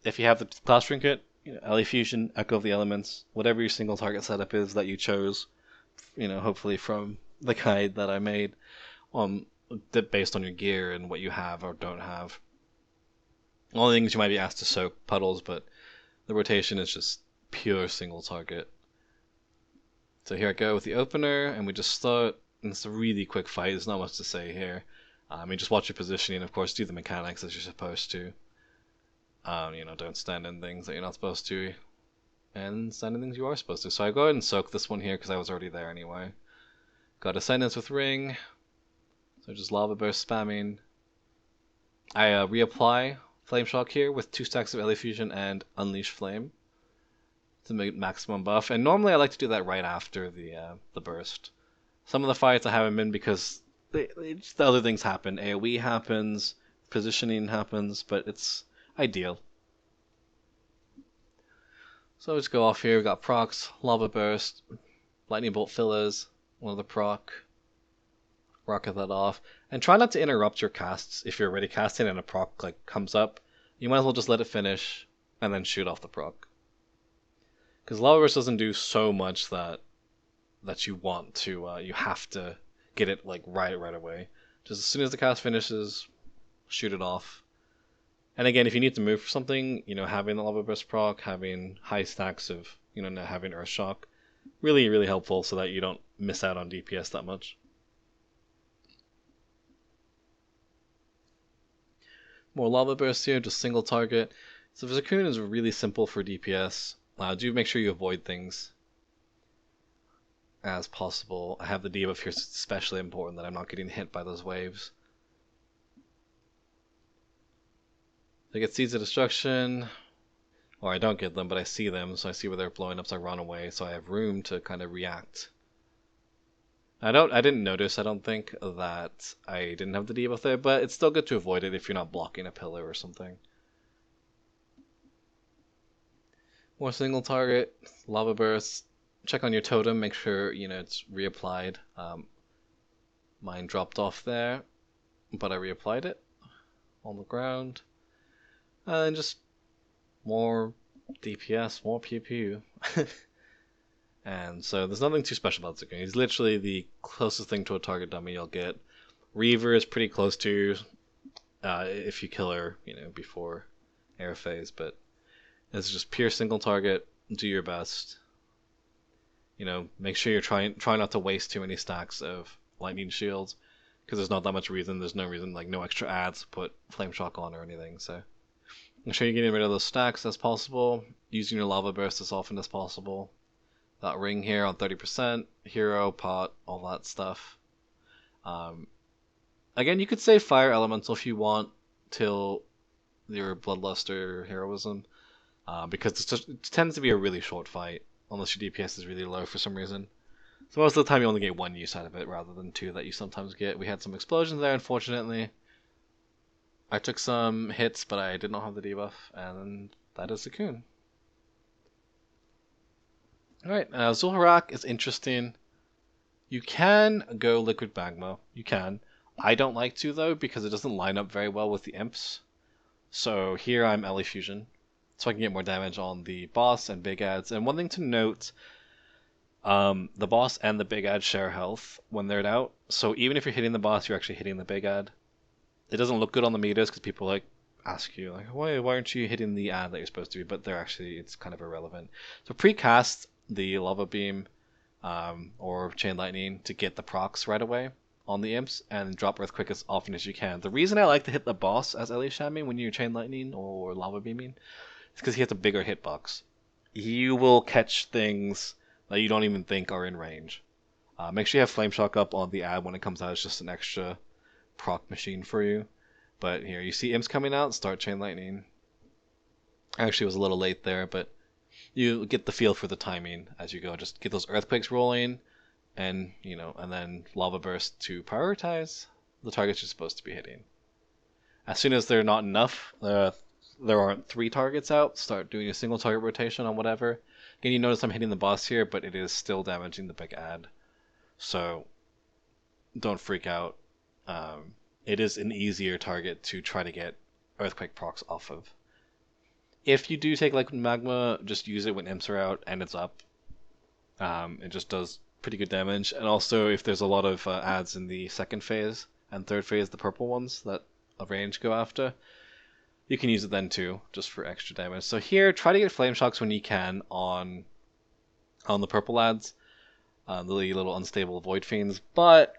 If you have the class trinket, LE Fusion, Echo of the Elements, whatever your single target setup is that you chose, hopefully from the guide that I made, based on your gear and what you have or don't have. Only things you might be asked to soak puddles, but the rotation is just pure single target. So here I go with the opener, and we just start, and it's a really quick fight. There's not much to say here. Just watch your positioning, of course, do the mechanics as you're supposed to. Don't stand in things that you're not supposed to, and stand in things you are supposed to. So I go ahead and soak this one here because I was already there anyway. Got Ascendance with Ring, so just Lava Burst spamming. I reapply Flame Shock here with 2 stacks of LA Fusion and Unleash Flame to make maximum buff. And normally I like to do that right after the burst. Some of the fights I haven't been because the other things happen. AoE happens, positioning happens, but it's ideal. So let's go off here. We've got procs, Lava Burst, Lightning Bolt fillers, one of the proc, rocket that off, and try not to interrupt your casts if you're already casting and a proc like comes up. You might as well just let it finish and then shoot off the proc. Because Lava Burst doesn't do so much that you want to, you have to get it like right away. Just as soon as the cast finishes, shoot it off. And again, if you need to move for something, having the Lava Burst proc, having high stacks of, not having Earth Shock, really, really helpful so that you don't miss out on DPS that much. More Lava Burst here, just single target. So Zakuun is really simple for DPS. Do make sure you avoid things as possible. I have the debuff here, so it's especially important that I'm not getting hit by those waves. I get Seeds of Destruction, or I don't get them, but I see them, so I see where they're blowing up, so I run away, so I have room to kind of react. I didn't notice, I don't think, that I didn't have the debuff there, but it's still good to avoid it if you're not blocking a pillar or something. More single target, Lava Burst. Check on your totem, make sure it's reapplied. Mine dropped off there, but I reapplied it on the ground. And just more DPS, more pew pew. And so there's nothing too special about Zakuun. He's literally the closest thing to a target dummy you'll get. Reaver is pretty close to, if you kill her, before air phase, but it's just pure single target. Do your best. Make sure you're trying not to waste too many stacks of lightning shields, because there's not that much reason. There's no reason, like no extra ads to put flame shock on or anything. So make sure you're getting rid of those stacks as possible, using your Lava Burst as often as possible. That ring here on 30%, hero, pot, all that stuff. Again, you could say Fire Elemental if you want till your Bloodlust or Heroism, because it tends to be a really short fight, unless your DPS is really low for some reason. So most of the time you only get one use out of it rather than two that you sometimes get. We had some explosions there, unfortunately. I took some hits, but I did not have the debuff, and that is Zakuun. Alright, Xhul'horac is interesting. You can go Liquid Magma. You can. I don't like to, though, because it doesn't line up very well with the imps. So here I'm LA Fusion, so I can get more damage on the boss and big ads. And one thing to note, the boss and the big ad share health when they're out. So even if you're hitting the boss, you're actually hitting the big ad. It doesn't look good on the meters because people ask you why aren't you hitting the ad that you're supposed to be? But it's kind of irrelevant. So pre-cast the Lava Beam or Chain Lightning to get the procs right away on the imps and drop Earthquake as often as you can. The reason I like to hit the boss as LA Shaman when you're Chain Lightning or Lava Beaming is because he has a bigger hitbox. You will catch things that you don't even think are in range. Make sure you have Flame Shock up on the ad when it comes out. It's just an extra proc machine for you. But here, you see imps coming out, start Chain Lightning. Actually, it was a little late there, but you get the feel for the timing as you go. Just get those Earthquakes rolling, and and then Lava Burst to prioritize the targets you're supposed to be hitting. As soon as they're not enough, there aren't 3 targets out, start doing a single target rotation on whatever. Again, you notice I'm hitting the boss here, but it is still damaging the big ad. So don't freak out. It is an easier target to try to get Earthquake procs off of. If you do take Liquid Magma, just use it when imps are out and it's up. It just does pretty good damage. And also, if there's a lot of ads in the second phase and third phase, the purple ones that a range go after, you can use it then too, just for extra damage. So here, try to get Flame Shocks when you can on the purple ads, the little unstable Void Fiends. But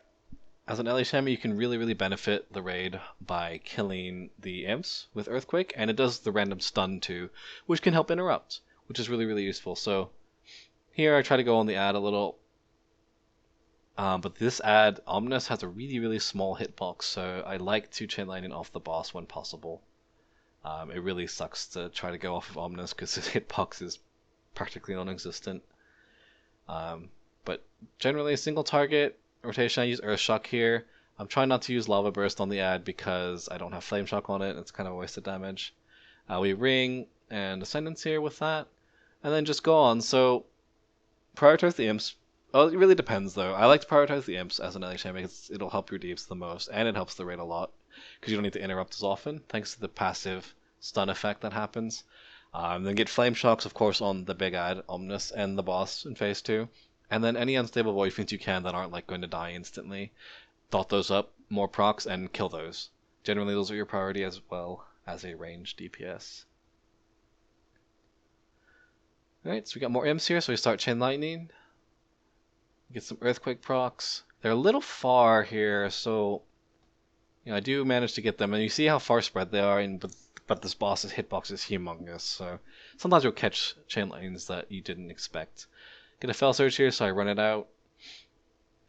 as an LA Shaman, you can really, really benefit the raid by killing the imps with Earthquake, and it does the random stun too, which can help interrupt, which is really, really useful. So here I try to go on the ad a little, but this ad, Omnis, has a really, really small hitbox, so I like to Chain Lightning off the boss when possible. It really sucks to try to go off of Omnis because his hitbox is practically non-existent. But generally, a single target rotation. I use Earth Shock here. I'm trying not to use Lava Burst on the ad because I don't have Flame Shock on it. It's kind of a waste of damage. We ring and Ascendance here with that. and then just go on. So prioritize the imps. Oh, it really depends though. I like to prioritize the imps as an LHM because it'll help your deeps the most, and it helps the raid a lot because you don't need to interrupt as often thanks to the passive stun effect that happens. Then get flame shocks, of course, on the big ad, Omnis, and the boss in phase 2. And then any unstable void fiends you can that aren't like going to die instantly, dot those up, more procs, and kill those. Generally, those are your priority as well as a ranged DPS. Alright, so we got more imps here, so we start Chain Lightning. Get some Earthquake procs. They're a little far here, so I do manage to get them, and you see how far spread they are, but this boss's hitbox is humongous, so sometimes you'll catch Chain Lightnings that you didn't expect. Get a Fel Surge here, so I run it out.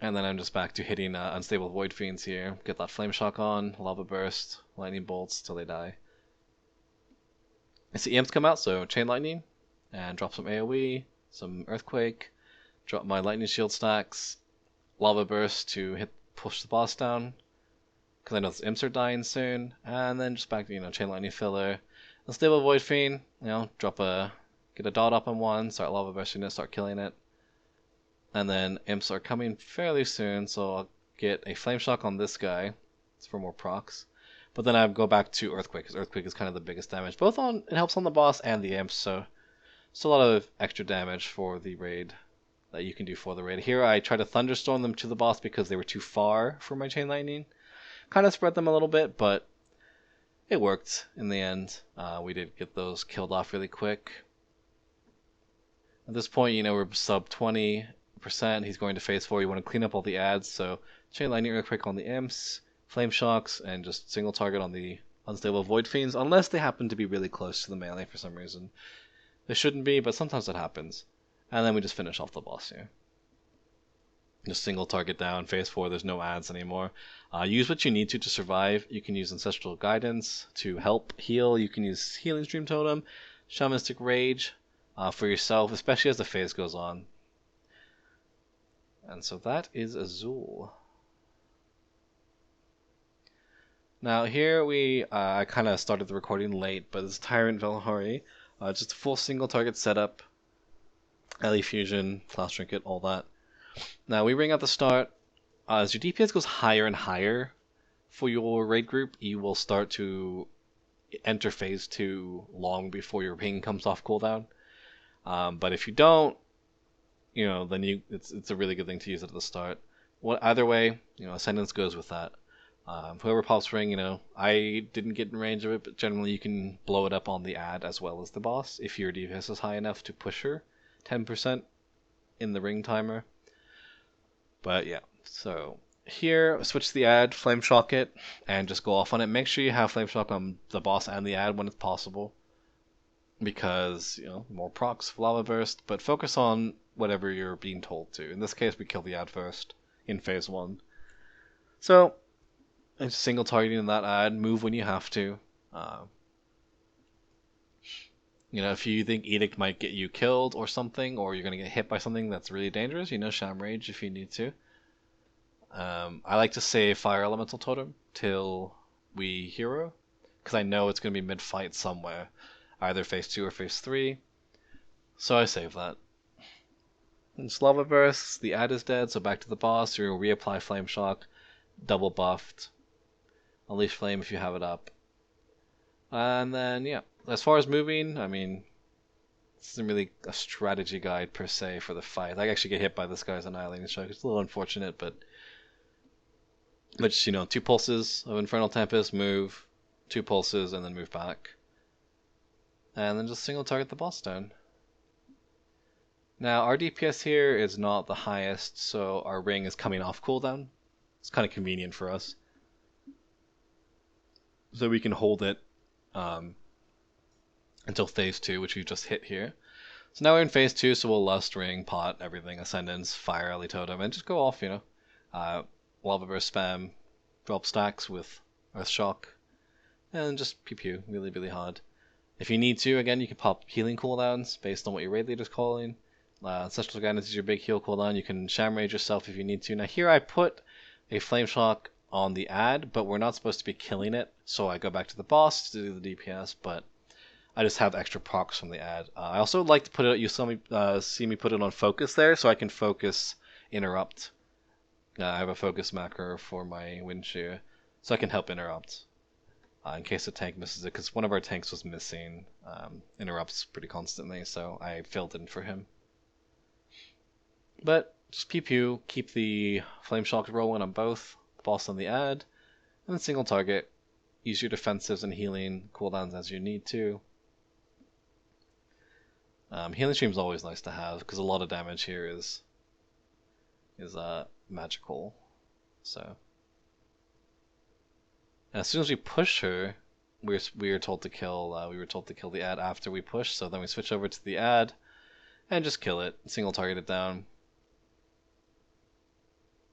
And then I'm just back to hitting Unstable Void Fiends here. Get that Flame Shock on, Lava Burst, Lightning Bolts till they die. I see Imps come out, so Chain Lightning, and drop some AoE, some Earthquake, drop my Lightning Shield stacks, Lava Burst to push the boss down, because I know the Imps are dying soon, and then just back to, Chain Lightning filler. Unstable Void Fiend, get a dot up on one, start Lava Bursting it, start killing it. And then imps are coming fairly soon, so I'll get a Flame Shock on this guy. It's for more procs. But then I go back to Earthquake, because Earthquake is kind of the biggest damage. It helps on the boss and the imps, so it's a lot of extra damage for the raid that you can do for the raid. Here I try to Thunderstorm them to the boss because they were too far for my Chain Lightning. Kind of spread them a little bit, but it worked in the end. We did get those killed off really quick. At this point, we're sub 20%. He's going to phase 4. You want to clean up all the ads, so Chain Lightning, Earthquake on the imps, Flame Shocks, and just single target on the Unstable Void Fiends, unless they happen to be really close to the melee for some reason. They shouldn't be, but sometimes it happens. And then we just finish off the boss here. Just single target down, phase 4, there's no ads anymore. Use what you need to survive. You can use Ancestral Guidance to help heal. You can use Healing Stream Totem, Shamanistic Rage for yourself, especially as the phase goes on. And so that is Azul. Now here I kind of started the recording late, but it's Tyrant Velhari. Just a full single target setup. LE Fusion, Flash Trinket, all that. Now we ring at the start. As your DPS goes higher and higher for your raid group, you will start to enter phase 2 long before your ring comes off cooldown. But if you don't, then it's a really good thing to use it at the start. Either way, Ascendance goes with that. Whoever pops ring, I didn't get in range of it, but generally you can blow it up on the ad as well as the boss if your DPS is high enough to push her 10% in the ring timer. But yeah, so here switch the ad, Flame Shock it, and just go off on it. Make sure you have Flame Shock on the boss and the ad when it's possible, because more procs, Lava Burst, but focus on whatever you're being told to. In this case, we kill the ad first in phase 1. So, it's single targeting that ad, move when you have to. If you think Edict might get you killed or something, or you're going to get hit by something that's really dangerous, Sham Rage if you need to. I like to save Fire Elemental Totem till we hero, because I know it's going to be mid-fight somewhere, either phase 2 or phase 3, so I save that. And Lava Burst, the ad is dead, so back to the boss, you'll reapply Flame Shock, double buffed, Unleash Flame if you have it up. And then, yeah, as far as moving, this isn't really a strategy guide per se for the fight. I actually get hit by this guy's Annihilating Strike. It's a little unfortunate, but just, 2 pulses of Infernal Tempest, move, 2 pulses, and then move back. And then just single target the boss down. Now, our DPS here is not the highest, so our ring is coming off cooldown. It's kind of convenient for us. So we can hold it until phase 2, which we've just hit here. So now we're in phase 2, so we'll Lust, Ring, Pot, everything, Ascendance, Fire, Ellie Totem, and just go off, Lava Burst spam, drop stacks with Earth Shock, and just pew-pew really, really hard. If you need to, again, you can pop healing cooldowns based on what your raid leader's calling. Ancestral Guidance is your big heal cooldown. You can Sham Rage yourself if you need to. Now here I put a Flame Shock on the ad, but we're not supposed to be killing it, so I go back to the boss to do the DPS, but I just have extra procs from the ad. I also like to put it. You saw me see me put it on focus there, so I can focus interrupt. I have a focus macro for my wind shear, so I can help interrupt in case the tank misses it. Because one of our tanks was missing interrupts pretty constantly, so I filled in for him. But just pew pew, keep the flame shock rolling on both the boss and the ad, and then single target. Use your defensives and healing cooldowns as you need to. Healing stream is always nice to have because a lot of damage here is magical. So and as soon as we push her, we were told to kill. We were told to kill the ad after we push. So then we switch over to the ad and just kill it. Single target it down.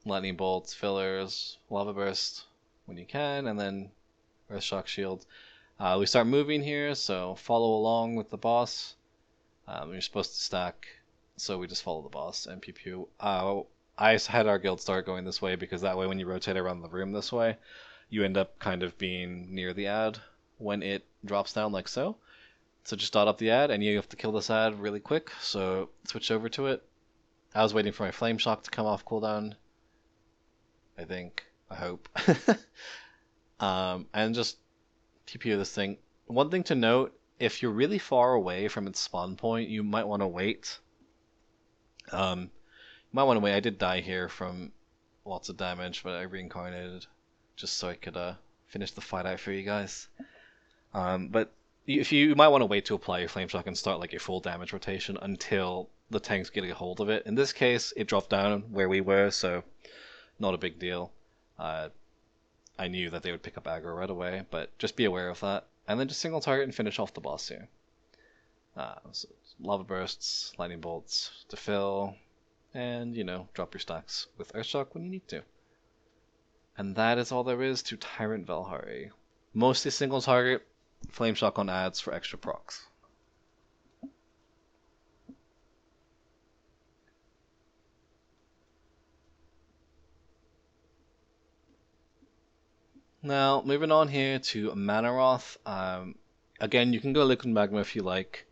Lightning bolts, fillers, lava burst when you can, and then earth shock shield. We start moving here, so follow along with the boss. You're supposed to stack, so we just follow the boss and pew pew. I had our guild start going this way because that way when you rotate around the room this way, you end up kind of being near the ad when it drops down like so. So just dot up the ad and you have to kill this ad really quick, so switch over to it. I was waiting for my flame shock to come off cooldown. I hope. And just pew pew this thing. One thing to note, if you're really far away from its spawn point, you might want to wait. I did die here from lots of damage, but I reincarnated just so I could finish the fight out for you guys. But you might want to wait to apply your flame shock and start like your full damage rotation until the tank's getting a hold of it. In this case, it dropped down where we were, so not a big deal. I knew that they would pick up aggro right away, but just be aware of that. And then just single target and finish off the boss here. So lava bursts, lightning bolts to fill, and drop your stacks with Earthshock when you need to. And that is all there is to Tyrant Velhari. Mostly single target, flame shock on ads for extra procs. Now, moving on here to Mannoroth. Again, you can go Liquid Magma if you like.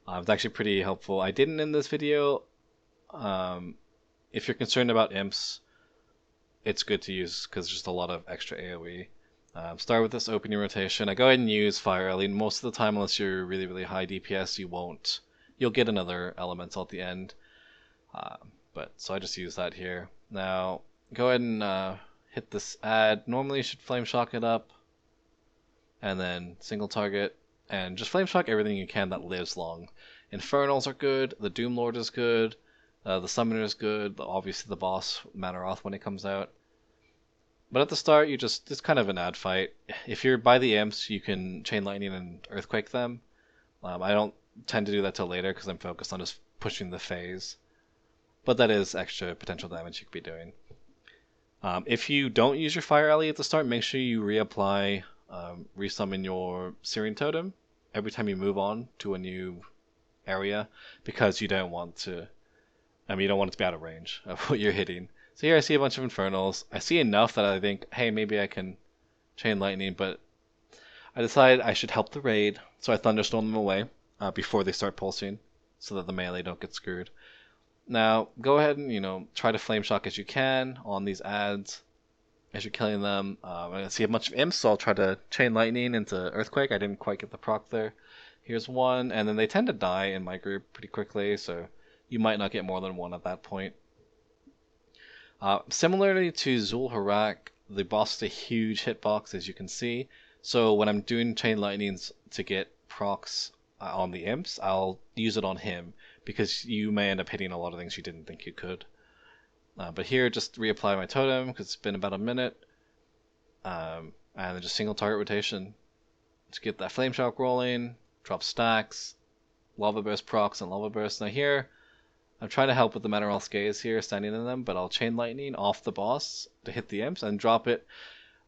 It's actually pretty helpful. I didn't in this video. If you're concerned about imps, it's good to use because there's just a lot of extra AoE. Start with this opening rotation. I go ahead and use Fire Elite. Most of the time, unless you're really, really high DPS, you won't. You'll get another elemental at the end. So I just use that here. Now, go ahead and hit this ad. Normally you should flame shock it up and then single target and just flame shock everything you can that lives long. Infernals are good, the Doom Lord is good, the Summoner is good, obviously the boss Mannoroth when it comes out. But at the start it's kind of an ad fight. If you're by the imps you can Chain Lightning and Earthquake them. I don't tend to do that till later because I'm focused on just pushing the phase. But that is extra potential damage you could be doing. If you don't use your Fire Alley at the start, make sure you reapply, resummon your Searing Totem every time you move on to a new area, because you don't want to, you don't want it to be out of range of what you're hitting. So here I see a bunch of Infernals. I see enough that I think, hey, maybe I can Chain Lightning, but I decided I should help the raid, so I Thunderstorm them away before they start pulsing, so that the melee don't get screwed. Now, go ahead and, try to flame shock as you can on these ads as you're killing them. I see a bunch of imps, so I'll try to Chain Lightning into Earthquake. I didn't quite get the proc there. Here's one, and then they tend to die in my group pretty quickly, so you might not get more than one at that point. Similarly to Xhul'horac, the boss is a huge hitbox, as you can see. So when I'm doing Chain Lightnings to get procs on the imps, I'll use it on him, because you may end up hitting a lot of things you didn't think you could. But here, just reapply my totem, because it's been about a minute. And then just single target rotation to get that flame shock rolling, drop stacks, lava burst procs and lava burst. Now here, I'm trying to help with the Mannoroth's gaze here, standing in them, but I'll Chain Lightning off the boss to hit the imps and drop it.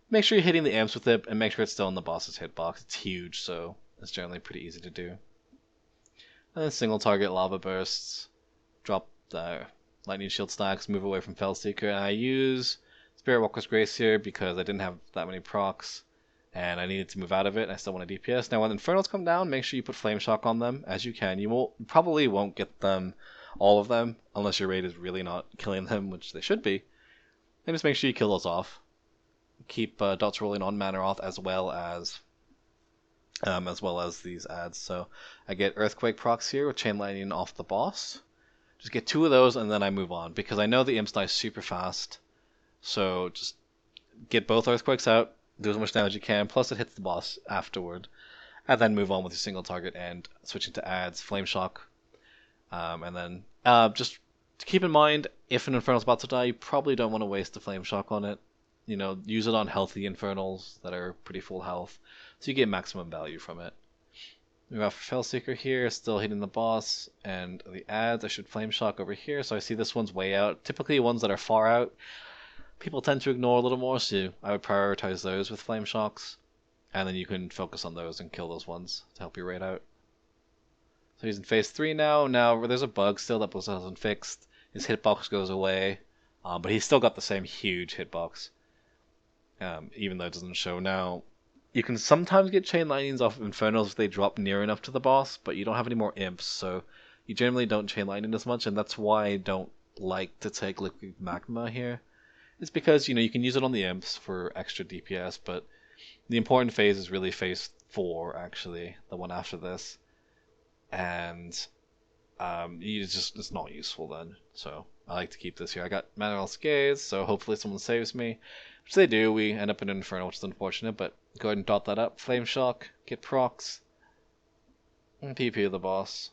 Make sure you're hitting the imps with it, and make sure it's still in the boss's hitbox. It's huge, so it's generally pretty easy to do. And then single target lava bursts, drop the lightning shield stacks, move away from Felseeker, and I use Spirit Walker's Grace here because I didn't have that many procs, and I needed to move out of it. I still want to DPS. Now when Infernals come down, make sure you put Flame Shock on them as you can. You probably won't get them, all of them, unless your raid is really not killing them, which they should be. And just make sure you kill those off. Keep dots rolling on Mannoroth as well as these ads. So I get Earthquake procs here with Chain Lightning off the boss. Just get 2 of those and then I move on, because I know the imps die super fast. So just get both Earthquakes out, do as much damage you can, plus it hits the boss afterward, and then move on with your single target and switching to ads, Flame Shock. And then just keep in mind, if an Infernal's about to die, you probably don't want to waste the Flame Shock on it. You know, use it on healthy Infernals that are pretty full health, so you get maximum value from it. We got Felseeker here, still hitting the boss, and the ads, I should Flame Shock over here, so I see this one's way out. Typically ones that are far out, people tend to ignore a little more, so I would prioritize those with Flame Shocks, and then you can focus on those and kill those ones to help your raid out. So he's in phase 3 now. Now there's a bug still that wasn't fixed. His hitbox goes away, but he's still got the same huge hitbox, even though it doesn't show now. You can sometimes get Chain Lightnings off Infernals if they drop near enough to the boss, but you don't have any more imps, so you generally don't Chain Lightning as much, and that's why I don't like to take Liquid Magma here. It's because, you know, you can use it on the imps for extra DPS, but the important phase is really phase 4, actually, the one after this. And it's not useful then, so I like to keep this here. I got Mannoroth's Gaze, so hopefully someone saves me. Which they do, we end up in an Inferno, which is unfortunate, but go ahead and dot that up. Flame Shock, get procs, and PP the boss.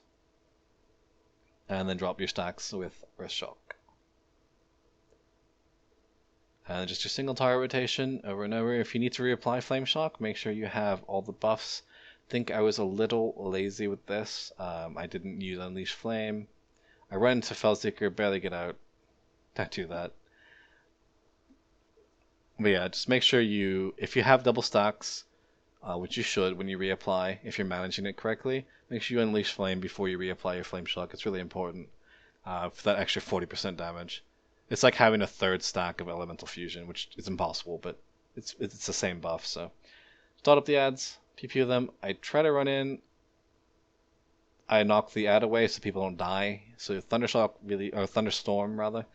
And then drop your stacks with Earth Shock. And just your single target rotation over and over. If you need to reapply Flame Shock, make sure you have all the buffs. I think I was a little lazy with this. I didn't use Unleash Flame. I run into Felseeker, barely get out. Don't do that. But yeah, just make sure if you have double stacks, which you should when you reapply, if you're managing it correctly, make sure you Unleash Flame before you reapply your Flame Shock. It's really important for that extra 40% damage. It's like having a 3rd stack of Elemental Fusion, which is impossible, but it's the same buff. So dot up the ads, PP them. I try to run in. I knock the ad away so people don't die. So Thunderstorm rather.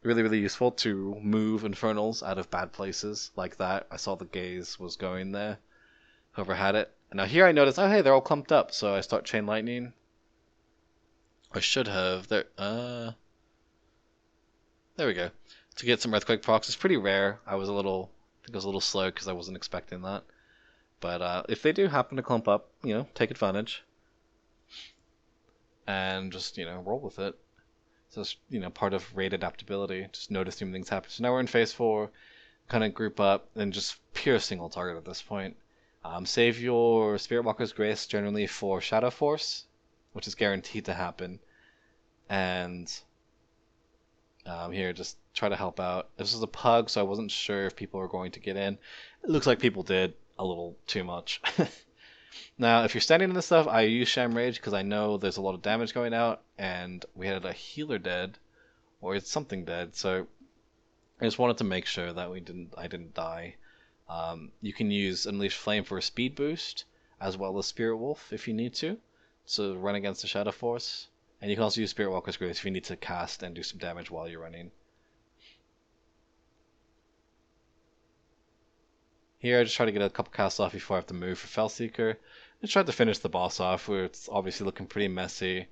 Really useful to move Infernals out of bad places like that. I saw the Gaze was going there. Whoever had it. And now here I notice, oh hey, they're all clumped up. So I start Chain Lightning. I should have. There we go. To get some Earthquake procs. It's pretty rare. I think I was a little slow because I wasn't expecting that. But if they do happen to clump up, you know, take advantage. And just, you know, roll with it. So it's, you know, part of raid adaptability, just noticing things happen. So now we're in phase 4, kind of group up, and just pure single target at this point. Save your Spirit Walker's Grace generally for Shadow Force, which is guaranteed to happen. And here, just try to help out. This was a pug, so I wasn't sure if people were going to get in. It looks like people did a little too much. Now, if you're standing in this stuff, I use Sham Rage because I know there's a lot of damage going out, and we had a healer dead, or it's something dead, so I just wanted to make sure that I didn't die. You can use Unleash Flame for a speed boost, as well as Spirit Wolf if you need to run against the Shadow Force, and you can also use Spirit Walker's Grace if you need to cast and do some damage while you're running. Here, I just try to get a couple casts off before I have to move for Felseeker. I tried to finish the boss off, where it's obviously looking pretty messy.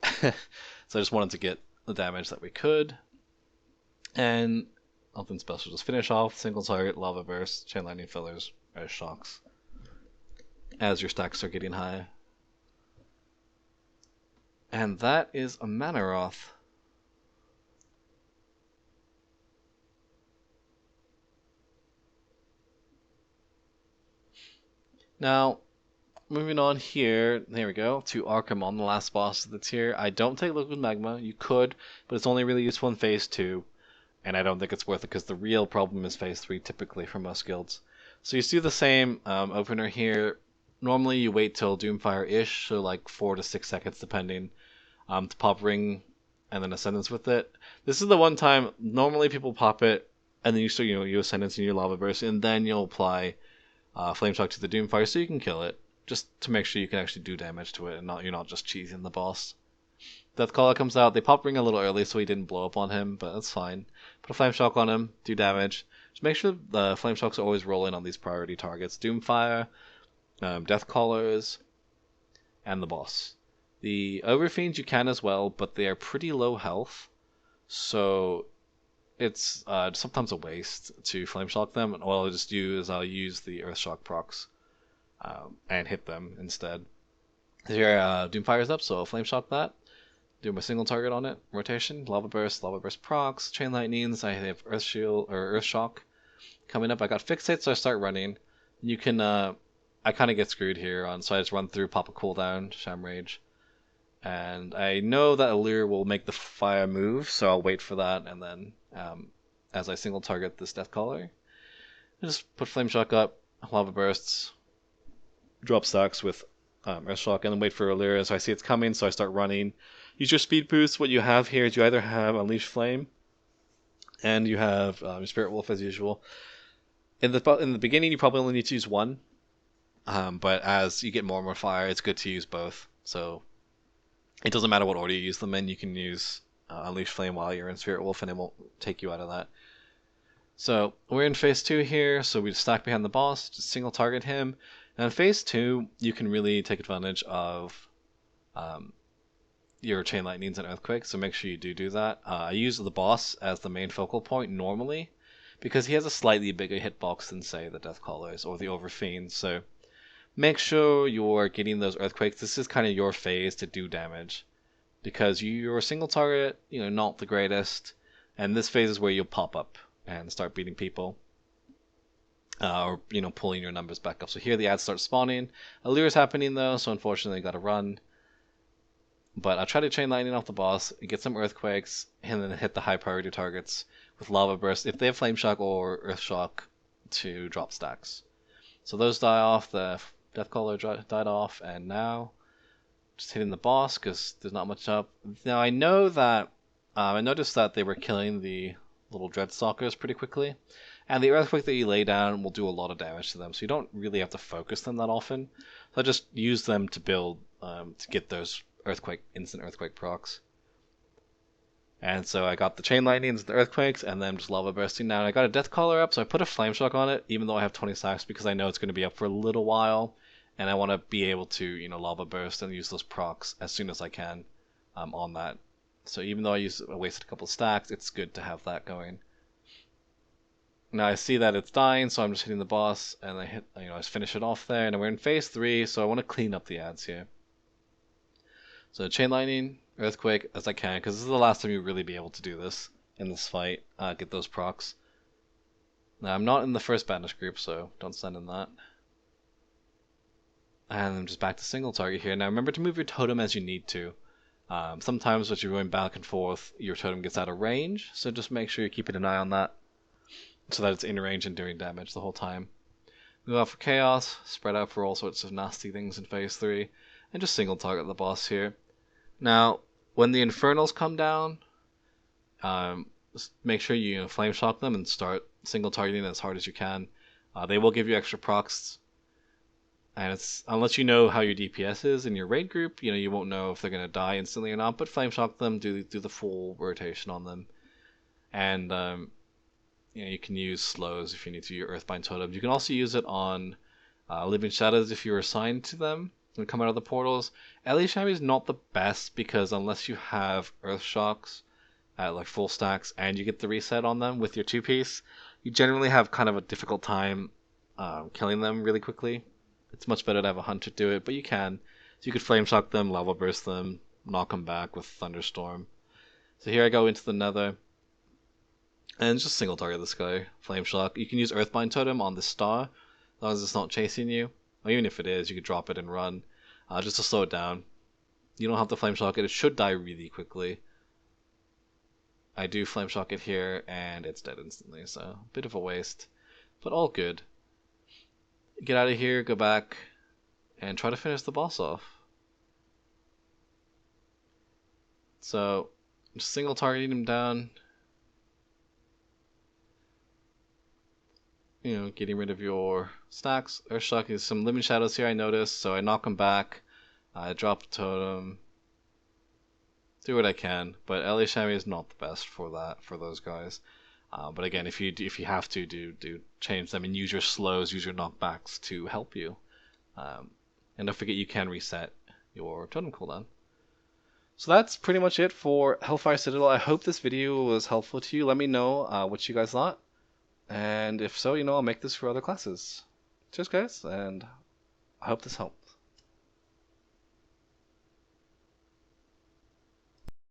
So I just wanted to get the damage that we could. And nothing special, just finish off, single target, Lava Burst, Chain Lightning Fillers, Earth Shocks. As your stacks are getting high. And that is a Mannoroth. Now, moving on here, there we go, to Archimonde, the last boss of the tier. I don't take Liquid Magma. You could, but it's only really useful in phase 2, and I don't think it's worth it because the real problem is phase 3 typically for most guilds. So you see the same opener here. Normally you wait till Doomfire-ish, so like 4 to 6 seconds depending, to pop Ring and then Ascendance with it. This is the one time, normally people pop it, and then you Ascendance in your Lava Burst, and then you'll apply Flame Shock to the Doomfire so you can kill it, just to make sure you can actually do damage to it and you're not just cheesing the boss. Deathcaller comes out. They pop Ring a little early so he didn't blow up on him, but that's fine. Put a Flame Shock on him, do damage. Just make sure the Flame Shocks are always rolling on these priority targets. Doomfire, Deathcallers, and the boss. The Overfiends you can as well, but they are pretty low health, so it's sometimes a waste to Flame Shock them. And all I'll just do is I'll use the Earth Shock procs and hit them instead. Here, Doomfire's up, so I'll Flame Shock that. Do my single target on it. Rotation, Lava Burst procs, Chain Lightnings. I have Earth Shield or Earth Shock coming up. I got Fixate, so I start running. You can, I kind of get screwed here so I just run through, pop a cooldown, Sham Rage. And I know that Allure will make the fire move, so I'll wait for that, and then as I single target this Deathcaller, I just put Flame Shock up, Lava Bursts, drop stacks with Earth Shock, and then wait for Allure. So I see it's coming, so I start running. Use your speed boost. What you have here is you either have Unleash Flame, and you have your Spirit Wolf as usual. In the beginning, you probably only need to use one, but as you get more and more fire, it's good to use both. So it doesn't matter what order you use them in. You can use Unleash Flame while you're in Spirit Wolf, and it won't take you out of that. So we're in phase 2 here, so we stack behind the boss, just single target him. And in phase 2, you can really take advantage of your Chain Lightnings and Earthquakes, so make sure you do that. I use the boss as the main focal point normally, because he has a slightly bigger hitbox than, say, the Deathcallers or the Overfiends, so make sure you're getting those Earthquakes. This is kind of your phase to do damage, because you're a single target, not the greatest, and this phase is where you'll pop up and start beating people. Or, pulling your numbers back up. So here the ads start spawning. Allure's happening though, so unfortunately I gotta run. But I'll try to Chain Lightning off the boss, get some Earthquakes, and then hit the high priority targets with Lava Burst if they have Flame Shock or Earth Shock to drop stacks. So those die off, the Deathcaller died off, and now just hitting the boss because there's not much up. Now I know that, I noticed that they were killing the little Dreadstalkers pretty quickly. And the Earthquake that you lay down will do a lot of damage to them, so you don't really have to focus them that often. So I just use them to build, to get those instant Earthquake procs. And so I got the Chain Lightnings, the Earthquakes, and then just Lava Bursting. Now I got a Deathcaller up, so I put a Flame Shock on it, even though I have 20 stacks, because I know it's going to be up for a little while, and I want to be able to, Lava Burst and use those procs as soon as I can on that. So even though I wasted a couple stacks, it's good to have that going. Now I see that it's dying, so I'm just hitting the boss, and I just finish it off there. And we're in phase 3, so I want to clean up the ads here. So Chain Lightning, Earthquake as I can, because this is the last time you'll really be able to do this in this fight. Get those procs. Now I'm not in the first banish group, so don't send in that. And I'm just back to single target here. Now remember to move your totem as you need to. Sometimes as you're going back and forth, your totem gets out of range, so just make sure you're keeping an eye on that, so that it's in range and doing damage the whole time. Move out for Chaos, spread out for all sorts of nasty things in phase 3, and just single target the boss here. Now, when the Infernals come down, make sure you Flame Shock them and start single targeting as hard as you can. They will give you extra procs, and it's unless you know how your DPS is in your raid group, you won't know if they're going to die instantly or not, but Flame Shock them, do the full rotation on them. And you can use slows if you need to, your Earthbind Totem. You can also use it on Living Shadows if you're assigned to them and come out of the portals. Ellie Shami is not the best because unless you have Earth Shocks at like full stacks and you get the reset on them with your 2-piece, you generally have kind of a difficult time killing them really quickly. It's much better to have a hunter do it, but you can. So you could Flame Shock them, Lava Burst them, knock them back with Thunderstorm. So here I go into the Nether. And just single target this guy, Flame Shock. You can use Earthbind Totem on the star, as long as it's not chasing you. Or even if it is, you could drop it and run, just to slow it down. You don't have to Flame Shock it, it should die really quickly. I do Flame Shock it here, and it's dead instantly, so a bit of a waste. But all good. Get out of here, go back, and try to finish the boss off. So, just single targeting him down. getting rid of your stacks. Earthshock is some Living Shadows here I noticed, so I knock them back. I drop a totem. Do what I can, but LA Chamois is not the best for those guys. But again, if you have to do change them and use your slows, use your knockbacks to help you. And don't forget you can reset your totem cooldown. So that's pretty much it for Hellfire Citadel. I hope this video was helpful to you. Let me know what you guys thought. And if so, I'll make this for other classes. Cheers guys, and I hope this helped.